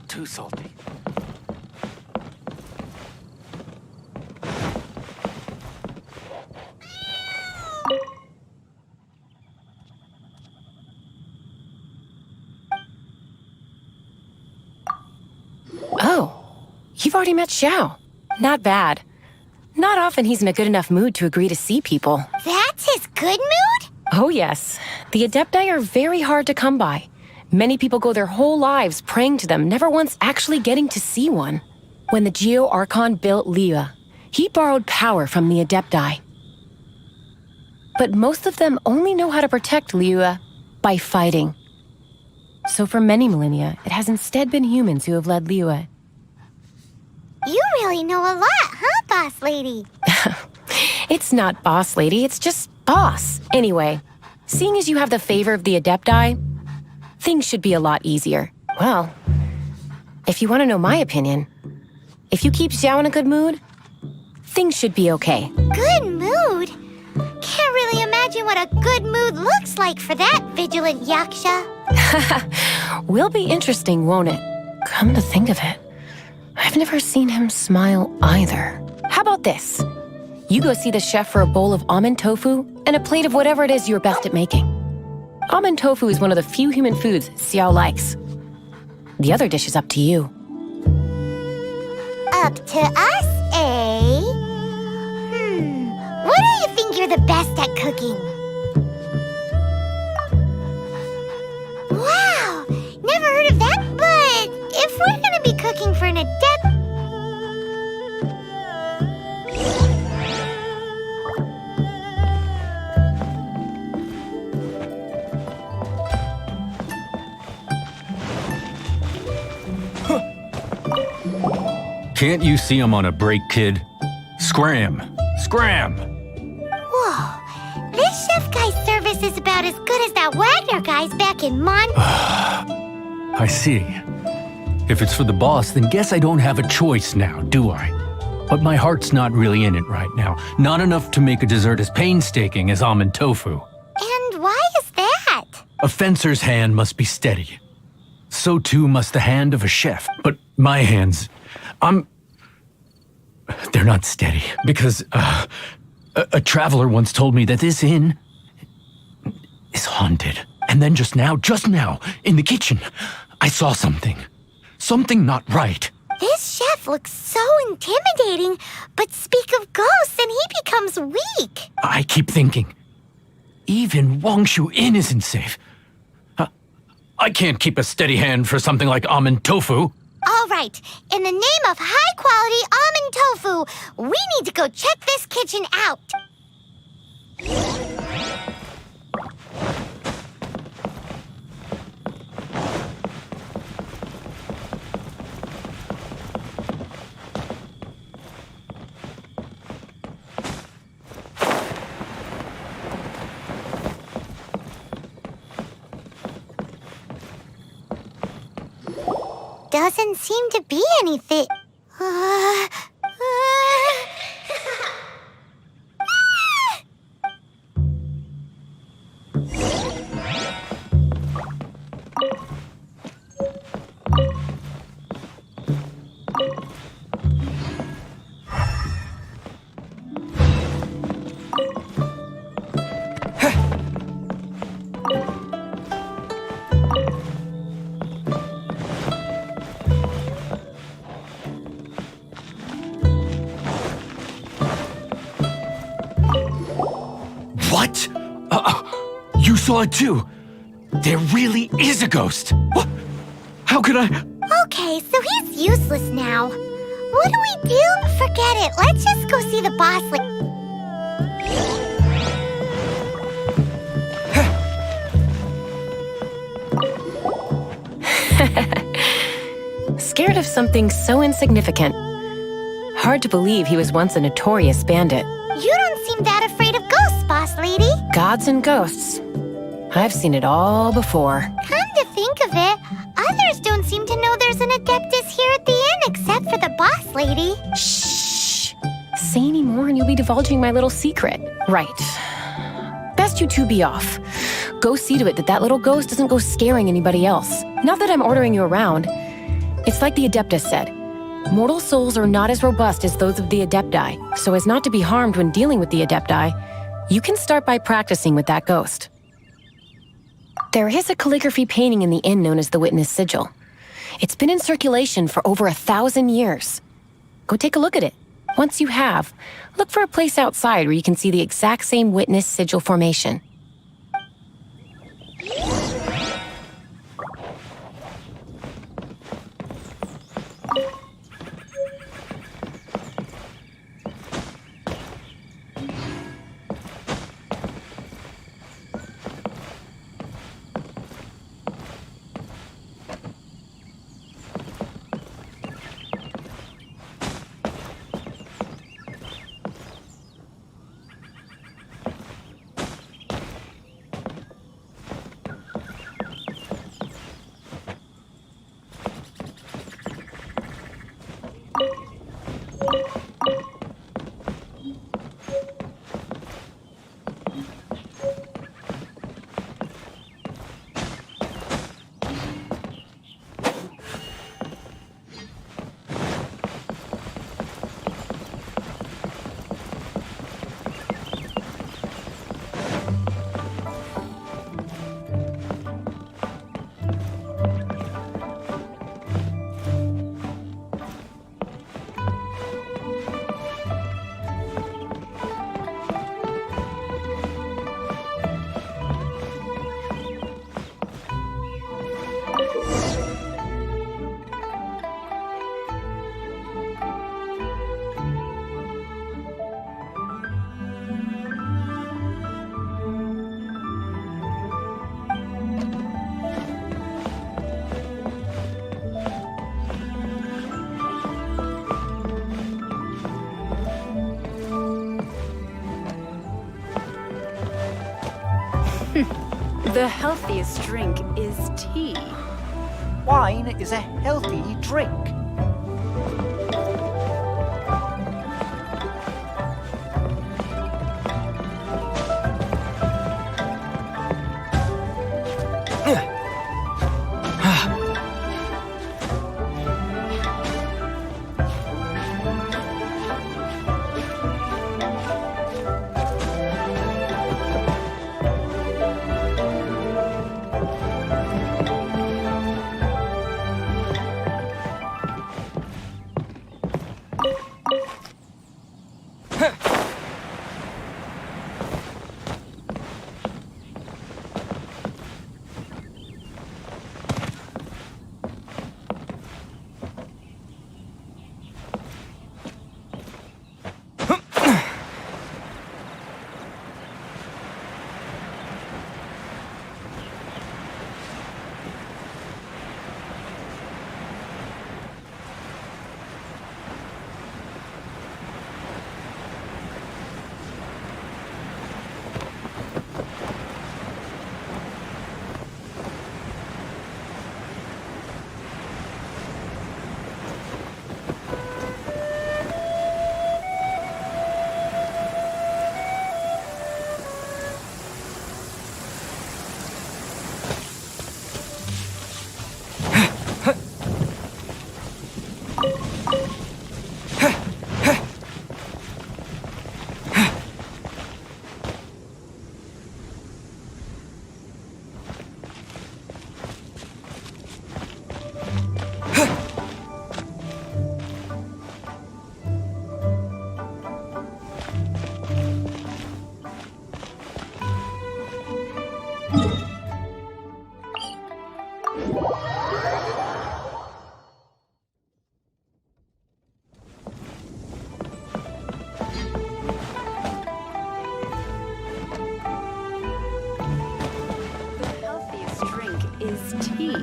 Too salty. Oh, you've already met Xiao. Not bad. Not often he's in a good enough mood to agree to see people. That's his good mood? Oh yes. The Adepti are very hard to come by. Many people go their whole lives praying to them, never once actually getting to see one. When the Geo Archon built Liyue, he borrowed power from the Adepti. But most of them only know how to protect Liyue by fighting. So for many millennia, it has instead been humans who have led Liyue. You really know a lot, huh, boss lady? It's not boss lady, it's just boss. Anyway, seeing as you have the favor of the Adepti, things should be a lot easier. Well, if you want to know my opinion, if you keep Xiao in a good mood, things should be okay. Good mood? Can't really imagine what a good mood looks like for that vigilant yaksha. Will be interesting, won't it? Come to think of it, I've never seen him smile either. How about this? You go see the chef for a bowl of almond tofu and a plate of whatever it is you're best at making. Almond tofu is one of the few human foods Xiao likes. The other dish is up to you. Up to us, eh? What do you think you're the best at cooking? Wow, never heard of that, but if we're gonna be cooking for an adept... Can't you see I'm on a break, kid? Scram! Scram! Whoa, this chef guy's service is about as good as that Wagner guy's back in I see. If it's for the boss, then guess I don't have a choice now, do I? But my heart's not really in it right now. Not enough to make a dessert as painstaking as almond tofu. And why is that? A fencer's hand must be steady. So too must the hand of a chef. But my hands, they're not steady. Because a traveler once told me that this inn is haunted. And then just now, in the kitchen, I saw something. Something not right. This chef looks so intimidating, but speak of ghosts and he becomes weak. I keep thinking, even Wangshu Inn isn't safe. I can't keep a steady hand for something like almond tofu. All right, in the name of high-quality almond tofu, we need to go check this kitchen out. Doesn't seem to be anything. What? You saw it too. There really is a ghost. What? How could I? Okay, so he's useless now. What do we do? Forget it. Let's just go see the boss. Scared of something so insignificant. Hard to believe he was once a notorious bandit. You don't seem that afraid of ghosts, boss lady. Gods and ghosts. I've seen it all before. Come to think of it, others don't seem to know there's an Adeptus here at the inn except for the boss lady. Shh! Say any more and you'll be divulging my little secret. Right. Best you two be off. Go see to it that that little ghost doesn't go scaring anybody else. Not that I'm ordering you around. It's like the Adeptus said. Mortal souls are not as robust as those of the Adepti, so as not to be harmed when dealing with the Adepti, you can start by practicing with that ghost. There is a calligraphy painting in the inn known as the Witness Sigil. It's been in circulation for over 1,000 years. Go take a look at it. Once you have, look for a place outside where you can see the exact same Witness Sigil formation. The healthiest drink is tea. Wine is a healthy drink. is tea.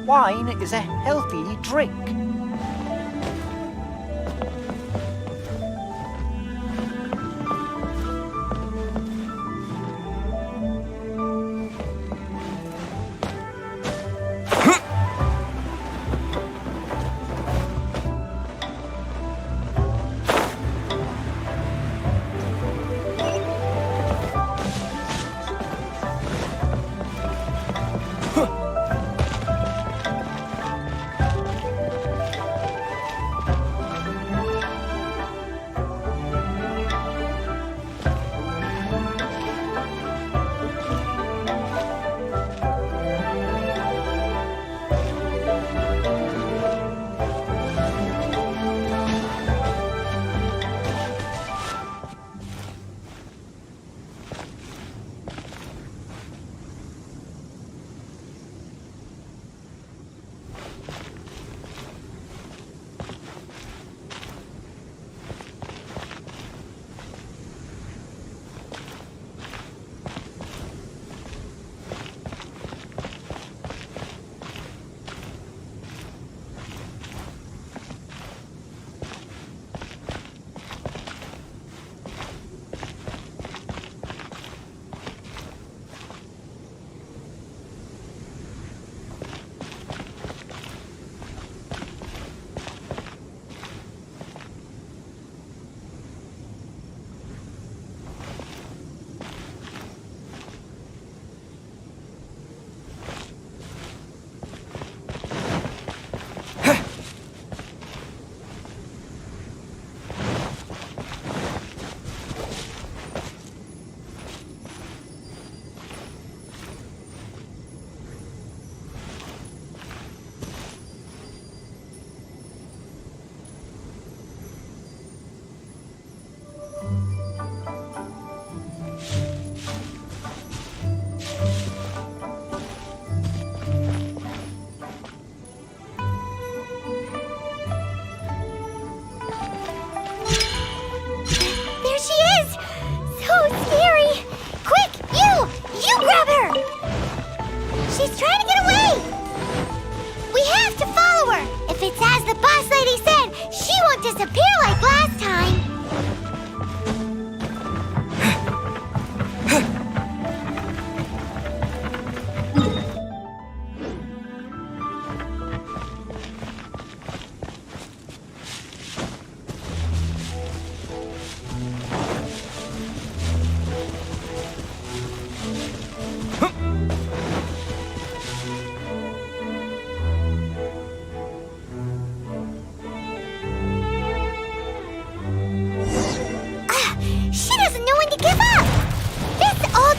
Wine is a healthy drink.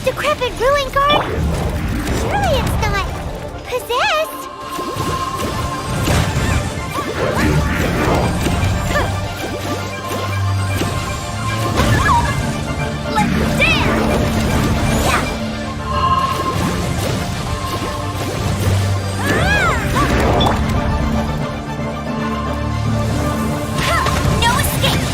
decrepit ruin guard? Surely it's not possessed. Let's dance! No escape!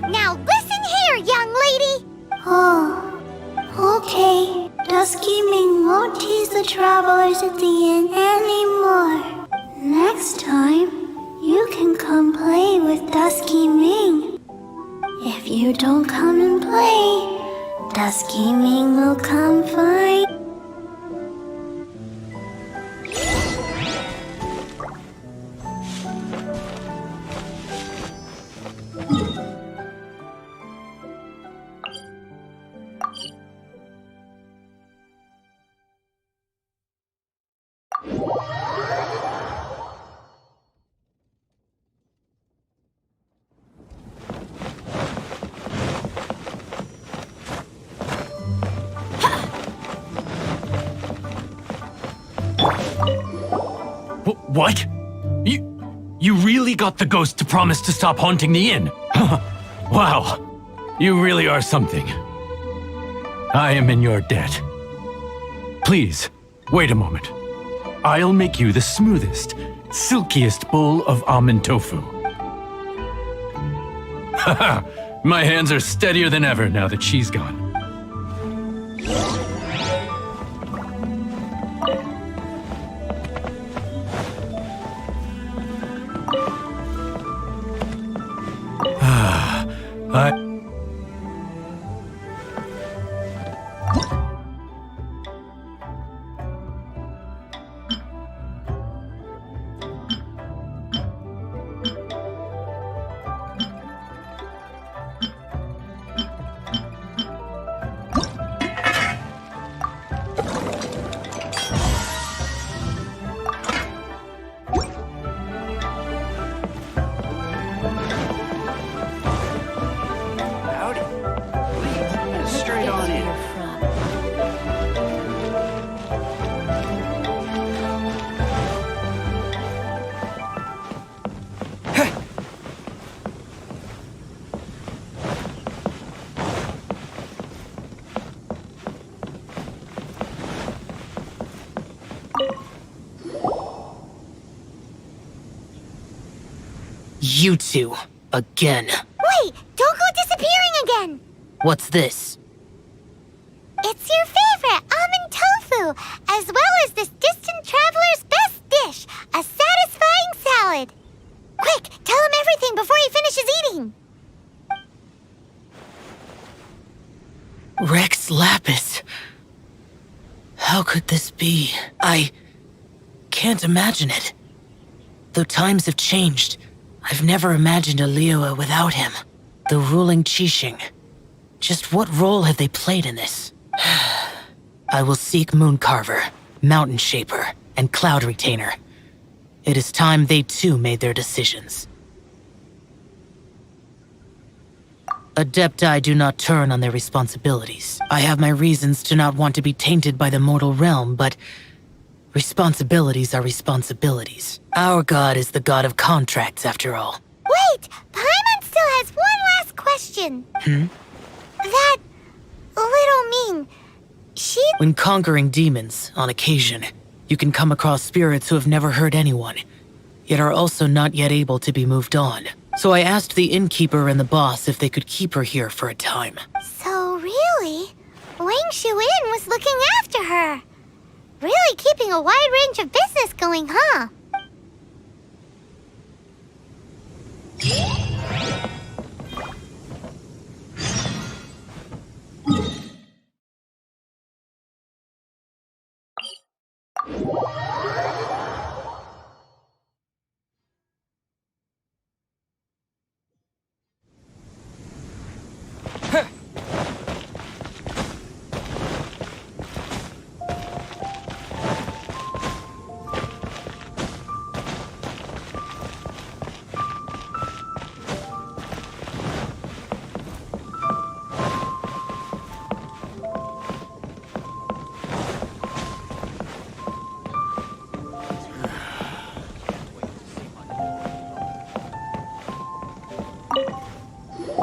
Now listen here, young lady! Oh, okay. Dusky-Ming won't tease the travelers at the inn anymore. Next time, you you can come play with Dusky Ming. If you don't come and play, Dusky Ming will come find. What? You really got the ghost to promise to stop haunting the inn? Wow, you really are something. I am in your debt. Please, wait a moment. I'll make you the smoothest, silkiest bowl of almond tofu. Haha, my hands are steadier than ever now that she's gone. You two, again. Wait, don't go disappearing again! What's this? It's your favorite, almond tofu, as well as this distant traveler's best dish, a satisfying salad. Quick, tell him everything before he finishes eating. Rex Lapis. How could this be? I can't imagine it. Though times have changed, I've never imagined a Liyue without him. The ruling Qixing. Just what role have they played in this? I will seek Mooncarver, Mountain Shaper, and Cloud Retainer. It is time they too made their decisions. Adepti do not turn on their responsibilities. I have my reasons to not want to be tainted by the mortal realm, but responsibilities are responsibilities. Our god is the god of contracts, after all. Wait! Paimon still has one last question. That little Ming, she... When conquering demons, on occasion, you can come across spirits who have never hurt anyone, yet are also not yet able to be moved on. So I asked the innkeeper and the boss if they could keep her here for a time. So really, Wang Shuin was looking after her. Really keeping a wide range of business going, huh?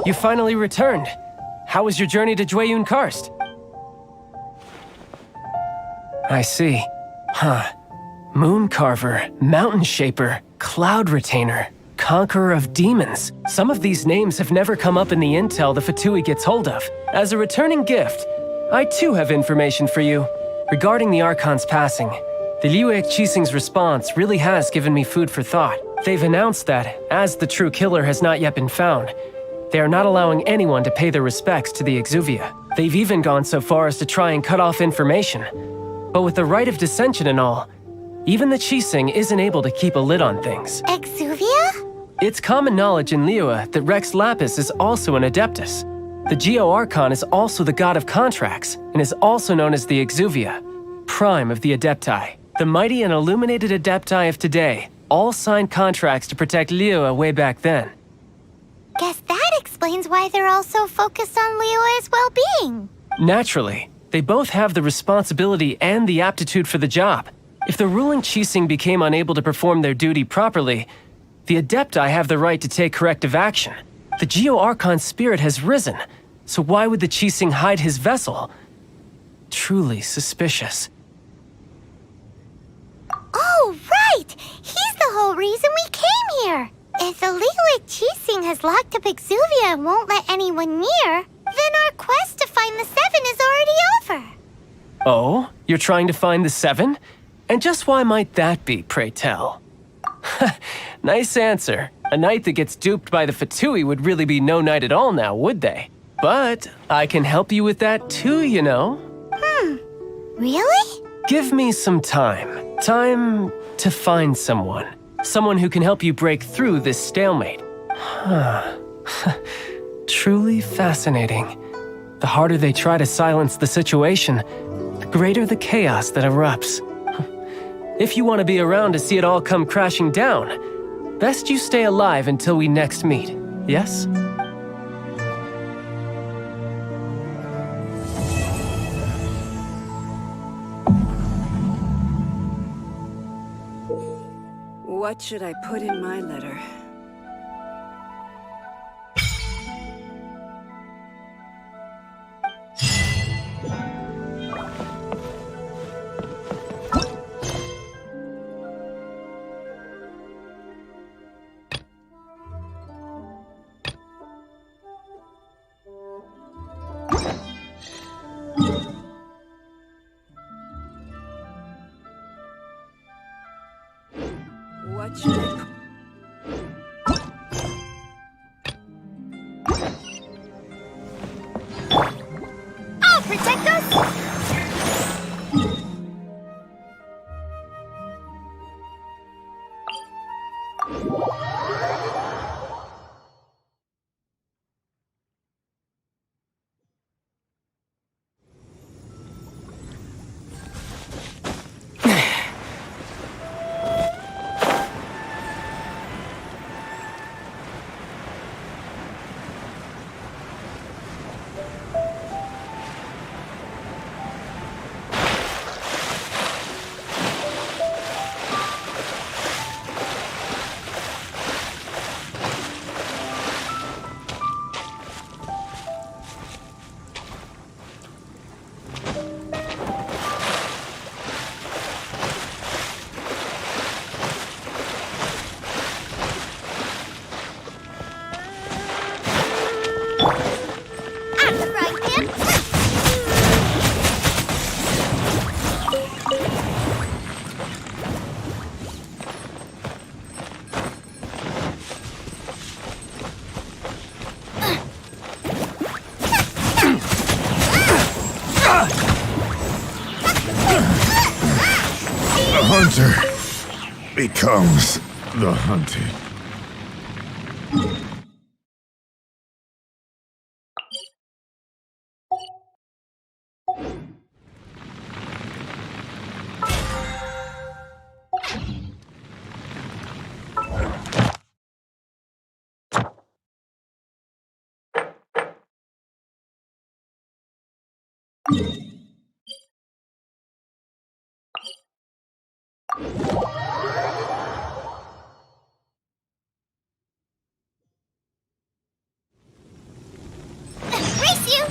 You finally returned. How was your journey to Jueyun Karst? I see. Huh. Mooncarver, Mountain Shaper, Cloud Retainer, Conqueror of Demons. Some of these names have never come up in the intel the Fatui gets hold of. As a returning gift, I too have information for you. Regarding the Archon's passing, The Liyue Qixing's response really has given me food for thought. They've announced that, as the true killer has not yet been found, they are not allowing anyone to pay their respects to the Exuvia. They've even gone so far as to try and cut off information. But with the right of dissension and all, even the Qixing isn't able to keep a lid on things. Exuvia? It's common knowledge in Liyue that Rex Lapis is also an Adeptus. The Geo-Archon is also the god of contracts, and is also known as the Exuvia, prime of the Adepti. The mighty and illuminated Adepti of today all signed contracts to protect Liyue way back then. Guess that explains why they're all so focused on Liyue's well-being. Naturally, they both have the responsibility and the aptitude for the job. If the ruling Qixing became unable to perform their duty properly, the Adepti have the right to take corrective action. The Geo-Archon's spirit has risen, so why would the Qixing hide his vessel? Truly suspicious. Oh, right! He's the whole reason we came here! If the Liyue Qixing has locked up Exuvia and won't let anyone near, then our quest to find the Seven is already over. Oh? You're trying to find the Seven? And just why might that be, pray tell? Nice answer. A knight that gets duped by the Fatui would really be no knight at all now, would they? But I can help you with that too, you know. Really? Give me some time. Time to find someone. Someone who can help you break through this stalemate. Truly fascinating. The harder they try to silence the situation, the greater the chaos that erupts. If you want to be around to see it all come crashing down, best you stay alive until we next meet, yes? What should I put in my letter? What should I put? I'll protect us! Hunter becomes the hunted. Race you!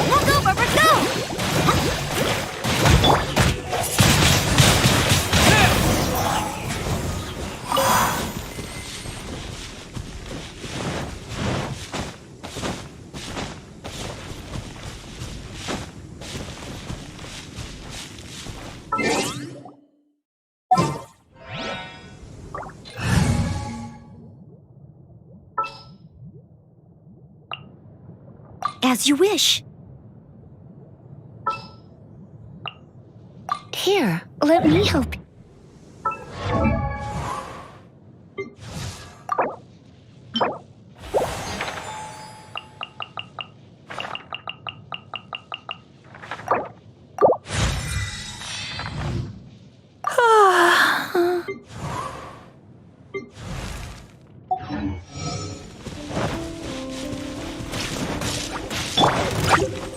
We'll go, Bubba, go! As you wish. Here, let me help.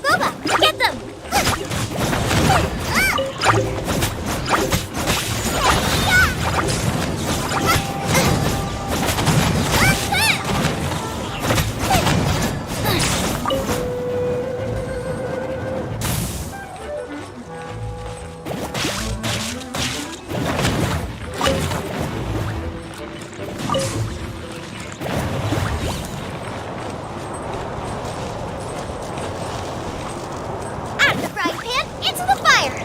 Boba, get them! Out of the frying pan, into the fire!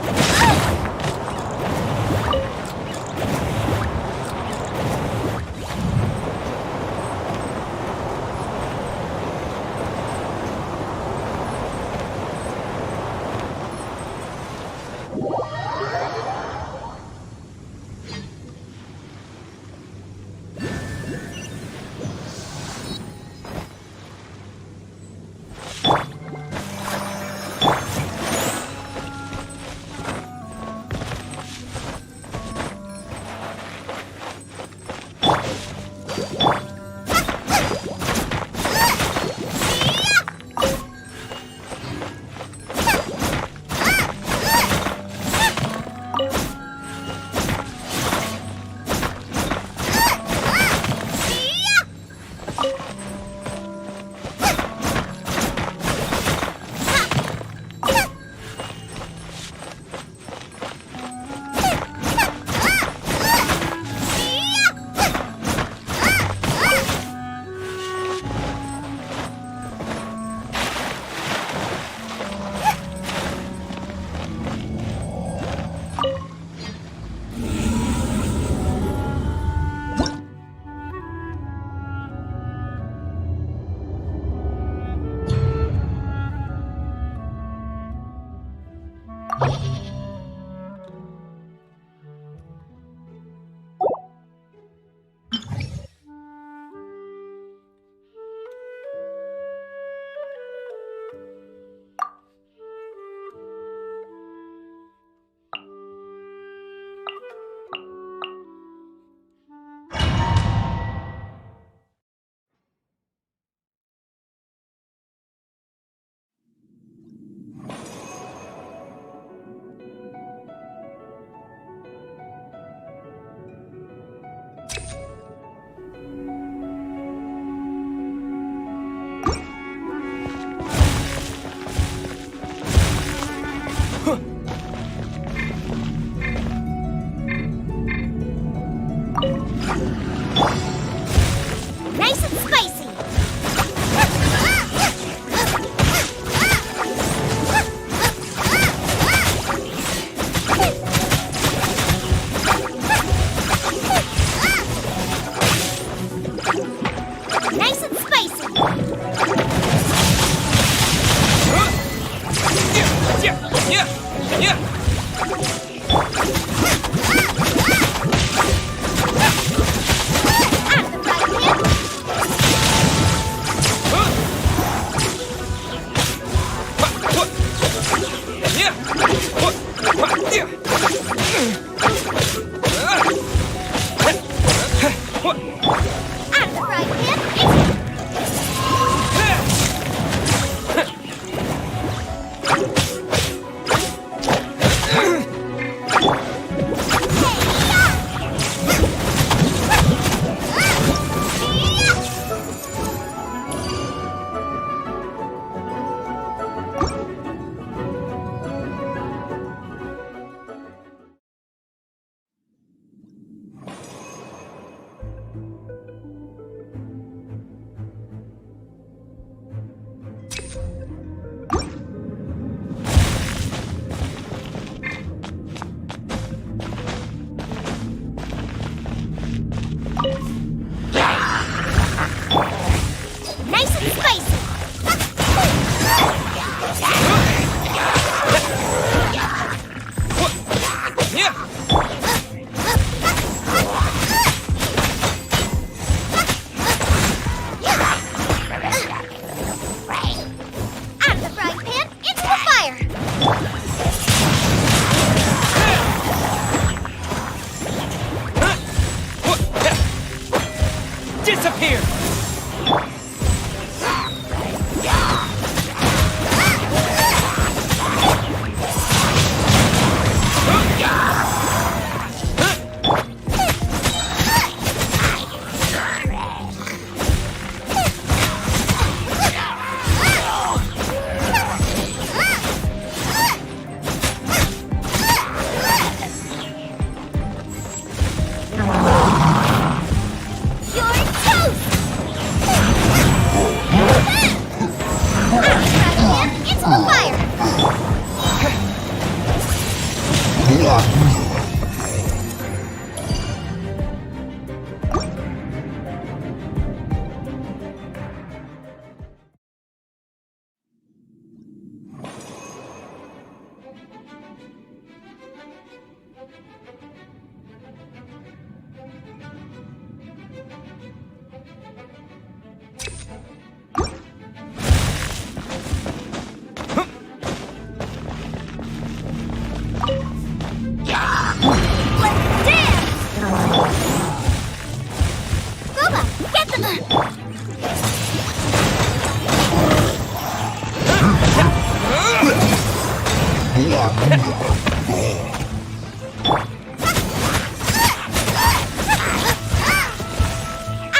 Out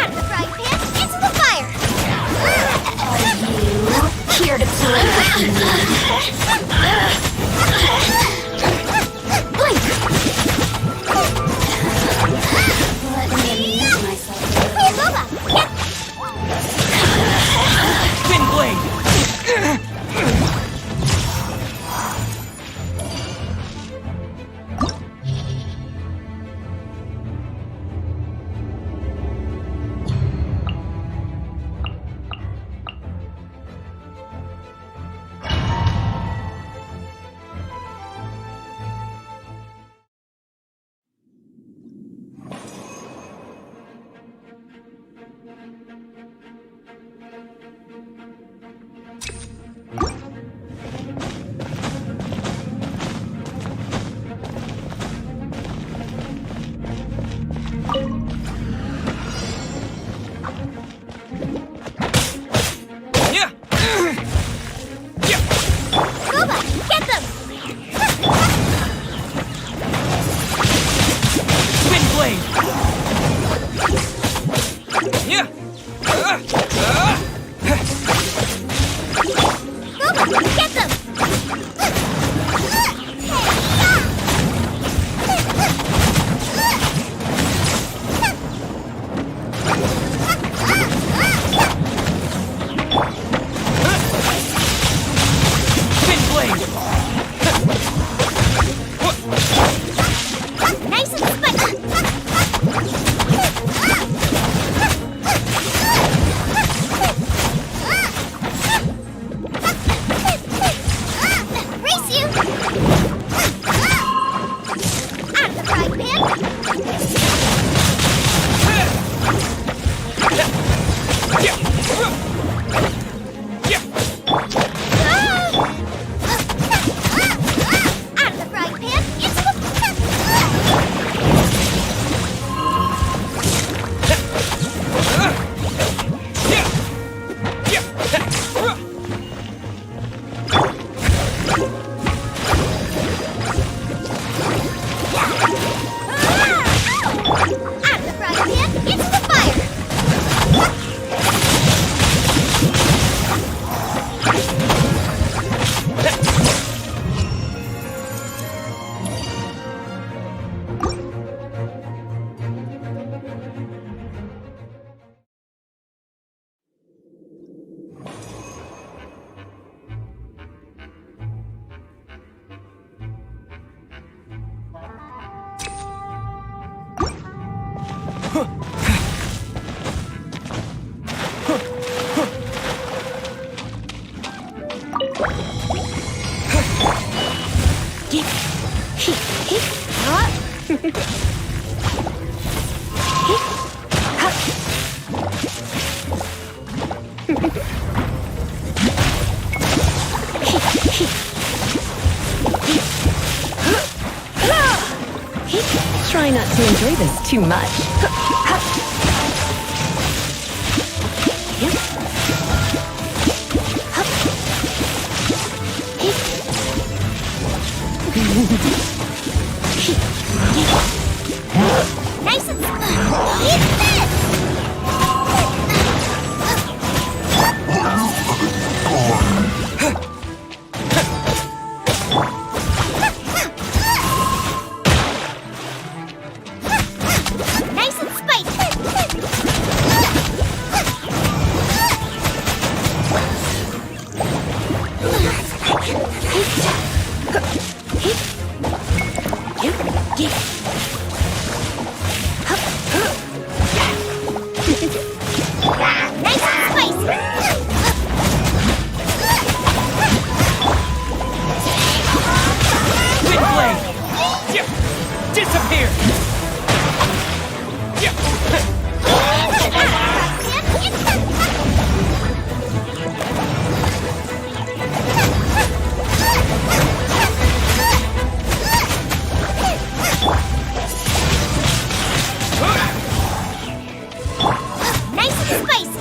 of the frying pan, into the fire! Here to play with me. Blink! Let me amuse myself. Hey, Lola! Get... Twin blade! Lola, get them! Twin blade! Yeah! Lola, get them! Twin blade! Nice and spicy! Race you! Out of the frying pan! Out of the frying pan, into Out of the frying pan, into the fire! Try not to enjoy this too much. Nice and eat this! Nice and Twin blade! Disappear! Nice and spicy!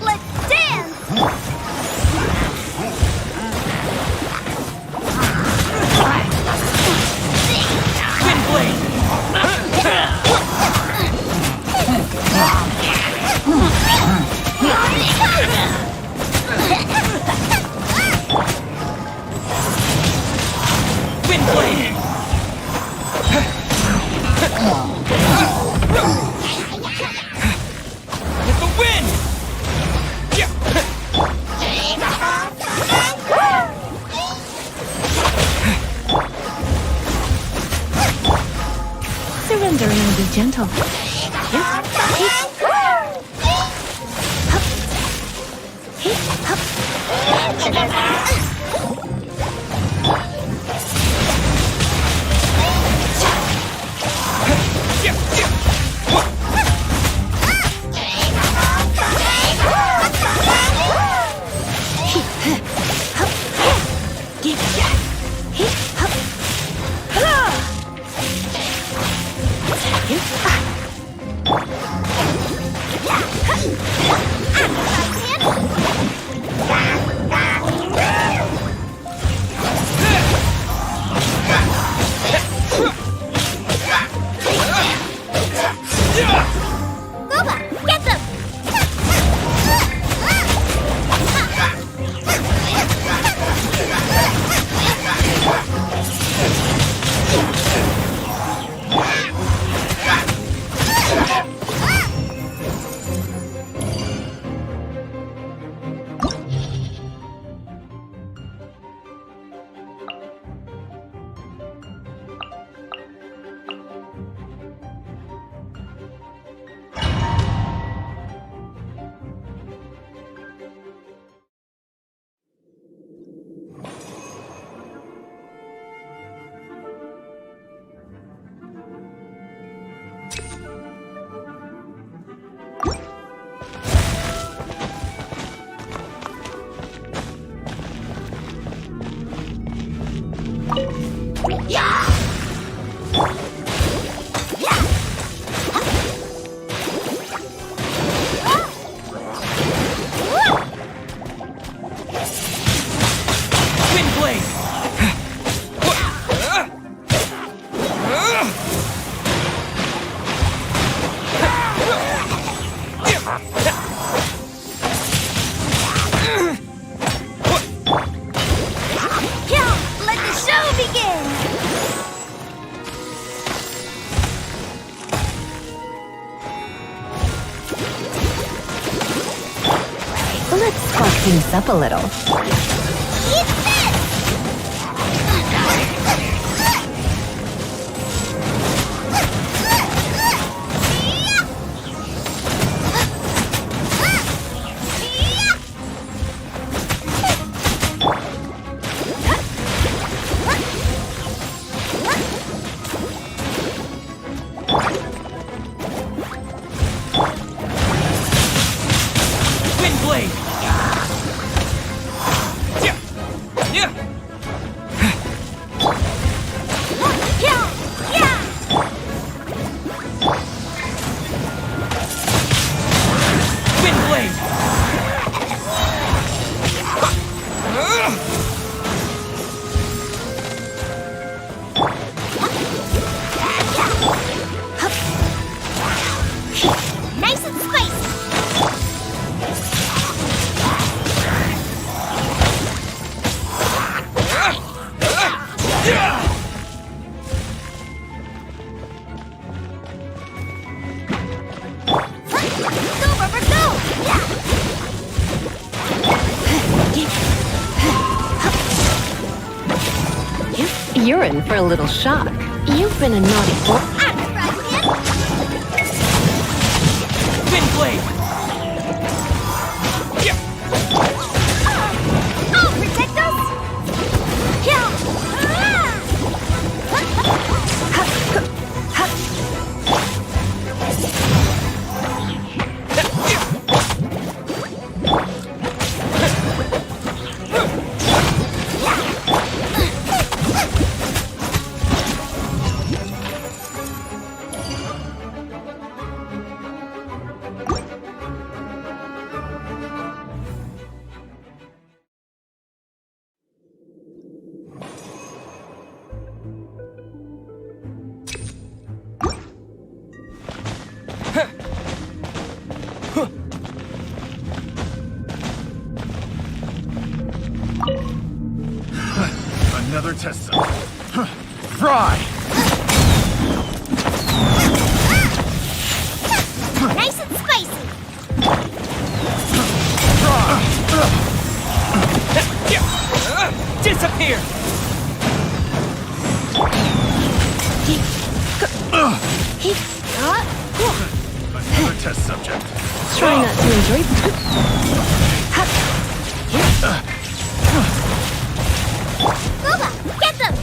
Let's dance! With the wind! Surrendering will be gentle. Get them! things up a little. Nice and spicy. Go, Rubber, go! You're in for a little shock. You've been a naughty boy. Wind blade! Another test zone. Fry! Nice and spicy. Disappear! Another test subject. Try not to enjoy Booba, get them!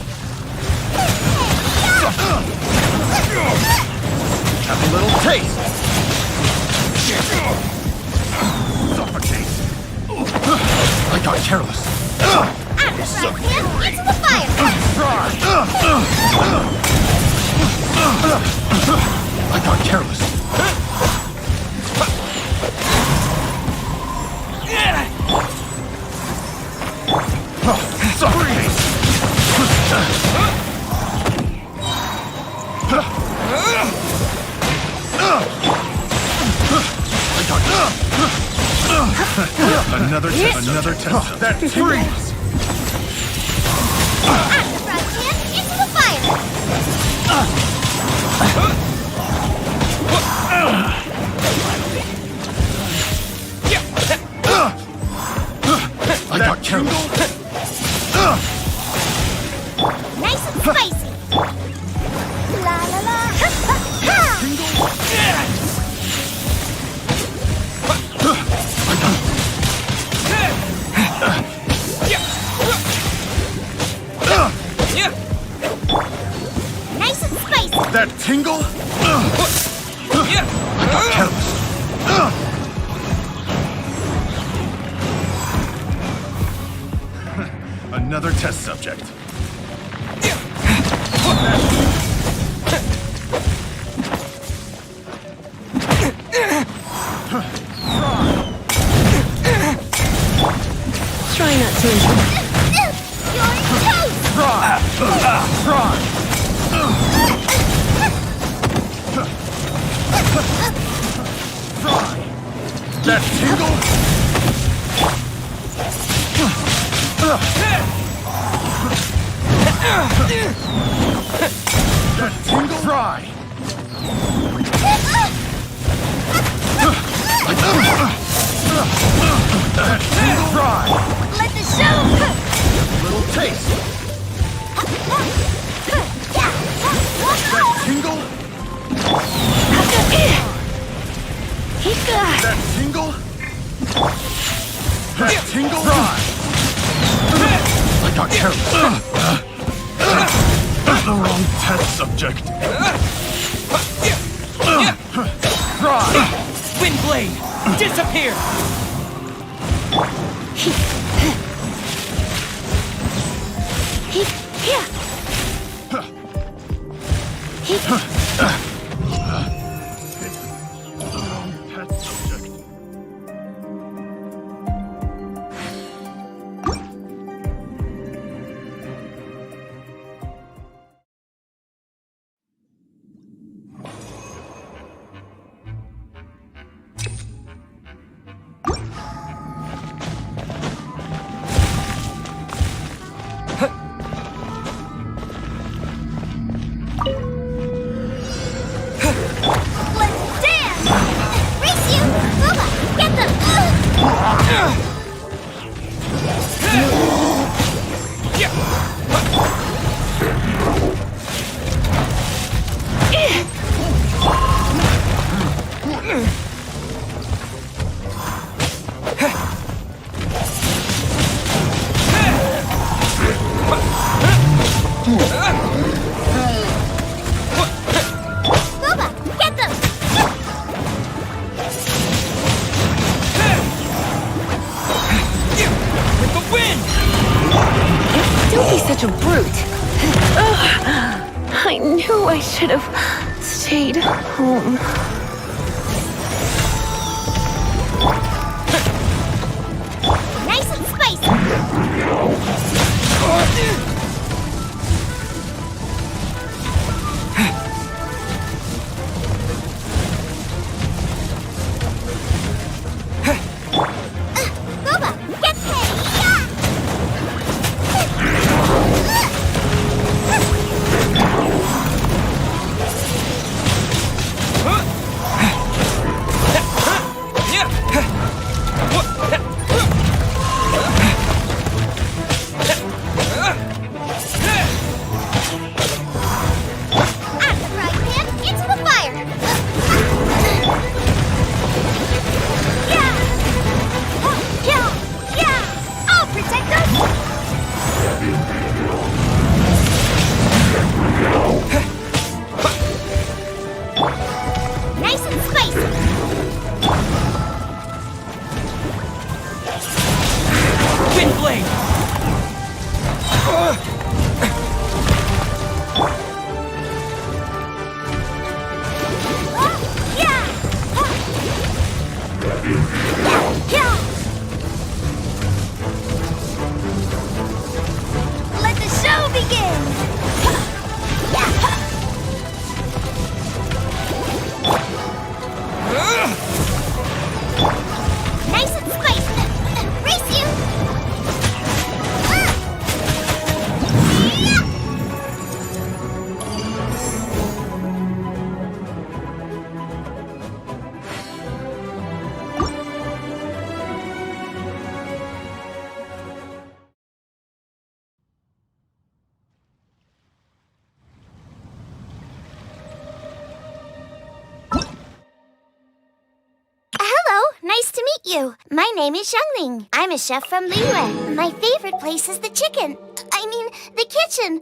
Have a little taste. Suffocate. I got careless. Into the fire! I got careless. Suffocate. Another test. That freeze. Into the fire! I got careless. Nice and spicy! La la la! Ha, ha, ha. Nice and spicy! That tingle? I got careless. Another test subject. Try not to enjoy. That tingle? That tingle? Fry! That tingle? Fry! Let the show! Little taste. That tingle? That tingle? That tingle? Fry! I got careless. The wrong test subject. Fry! Windblade! Disappear! Such a brute. I knew I should have stayed home. Nice and spicy! Booba, get paid! Let the show begin! Nice and spicy! Race you! Nice to meet you. My name is Xiangling. I'm a chef from Liyue. My favorite place is the chicken. I mean, the kitchen.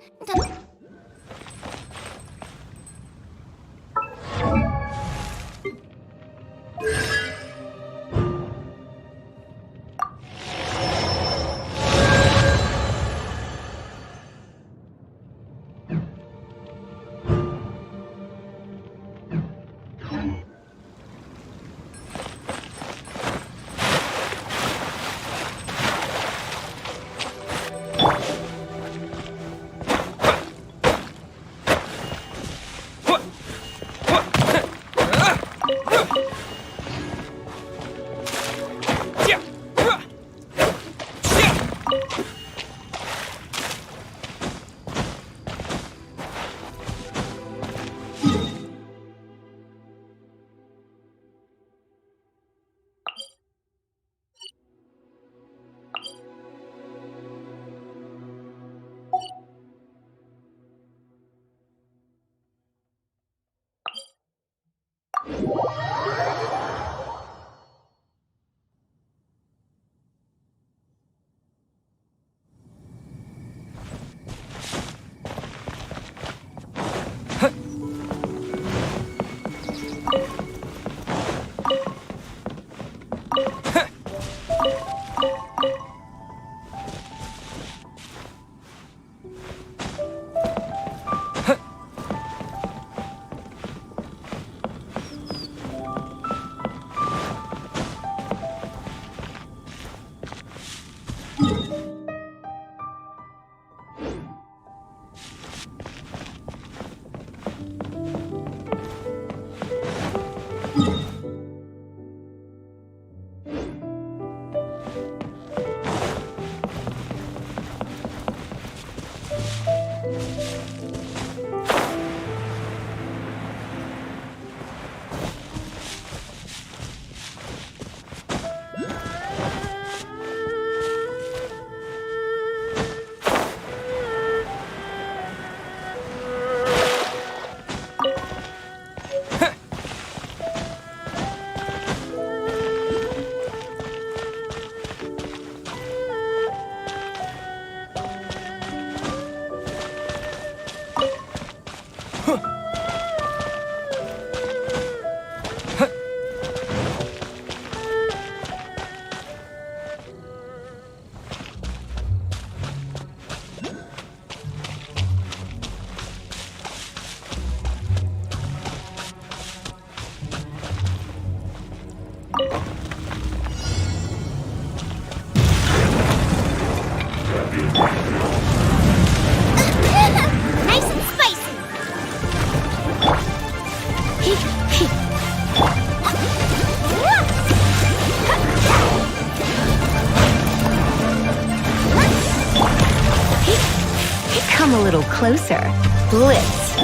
Come a little closer. Blitz.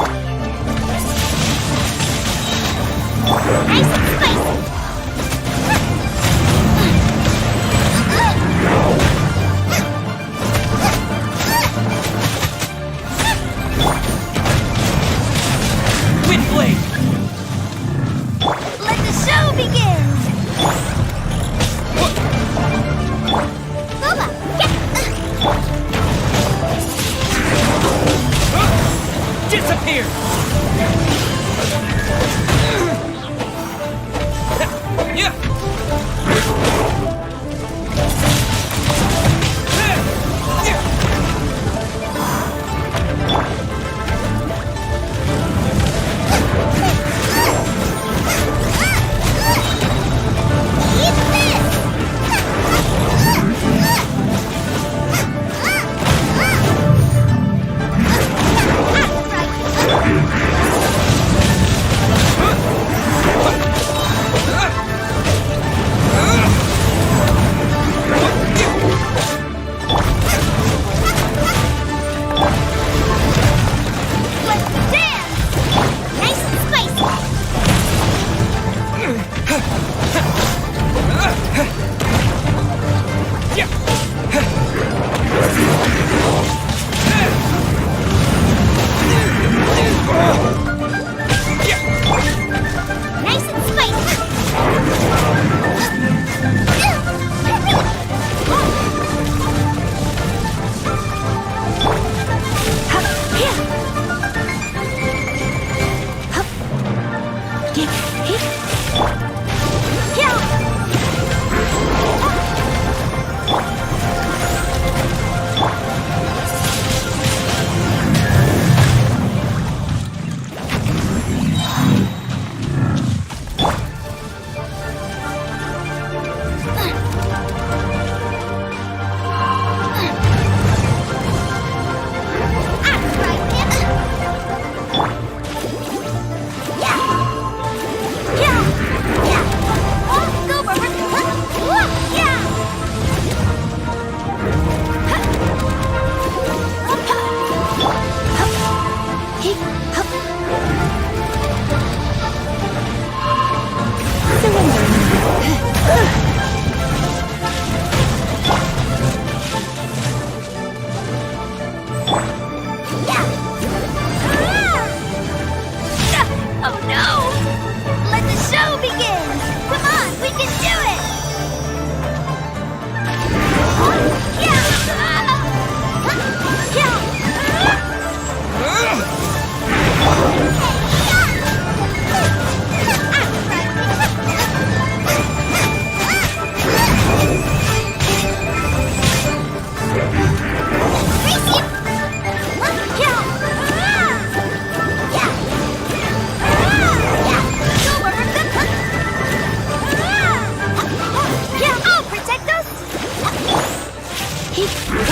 Nice and spicy! Windblade! Let the show begin! Boba, Disappear! Hey,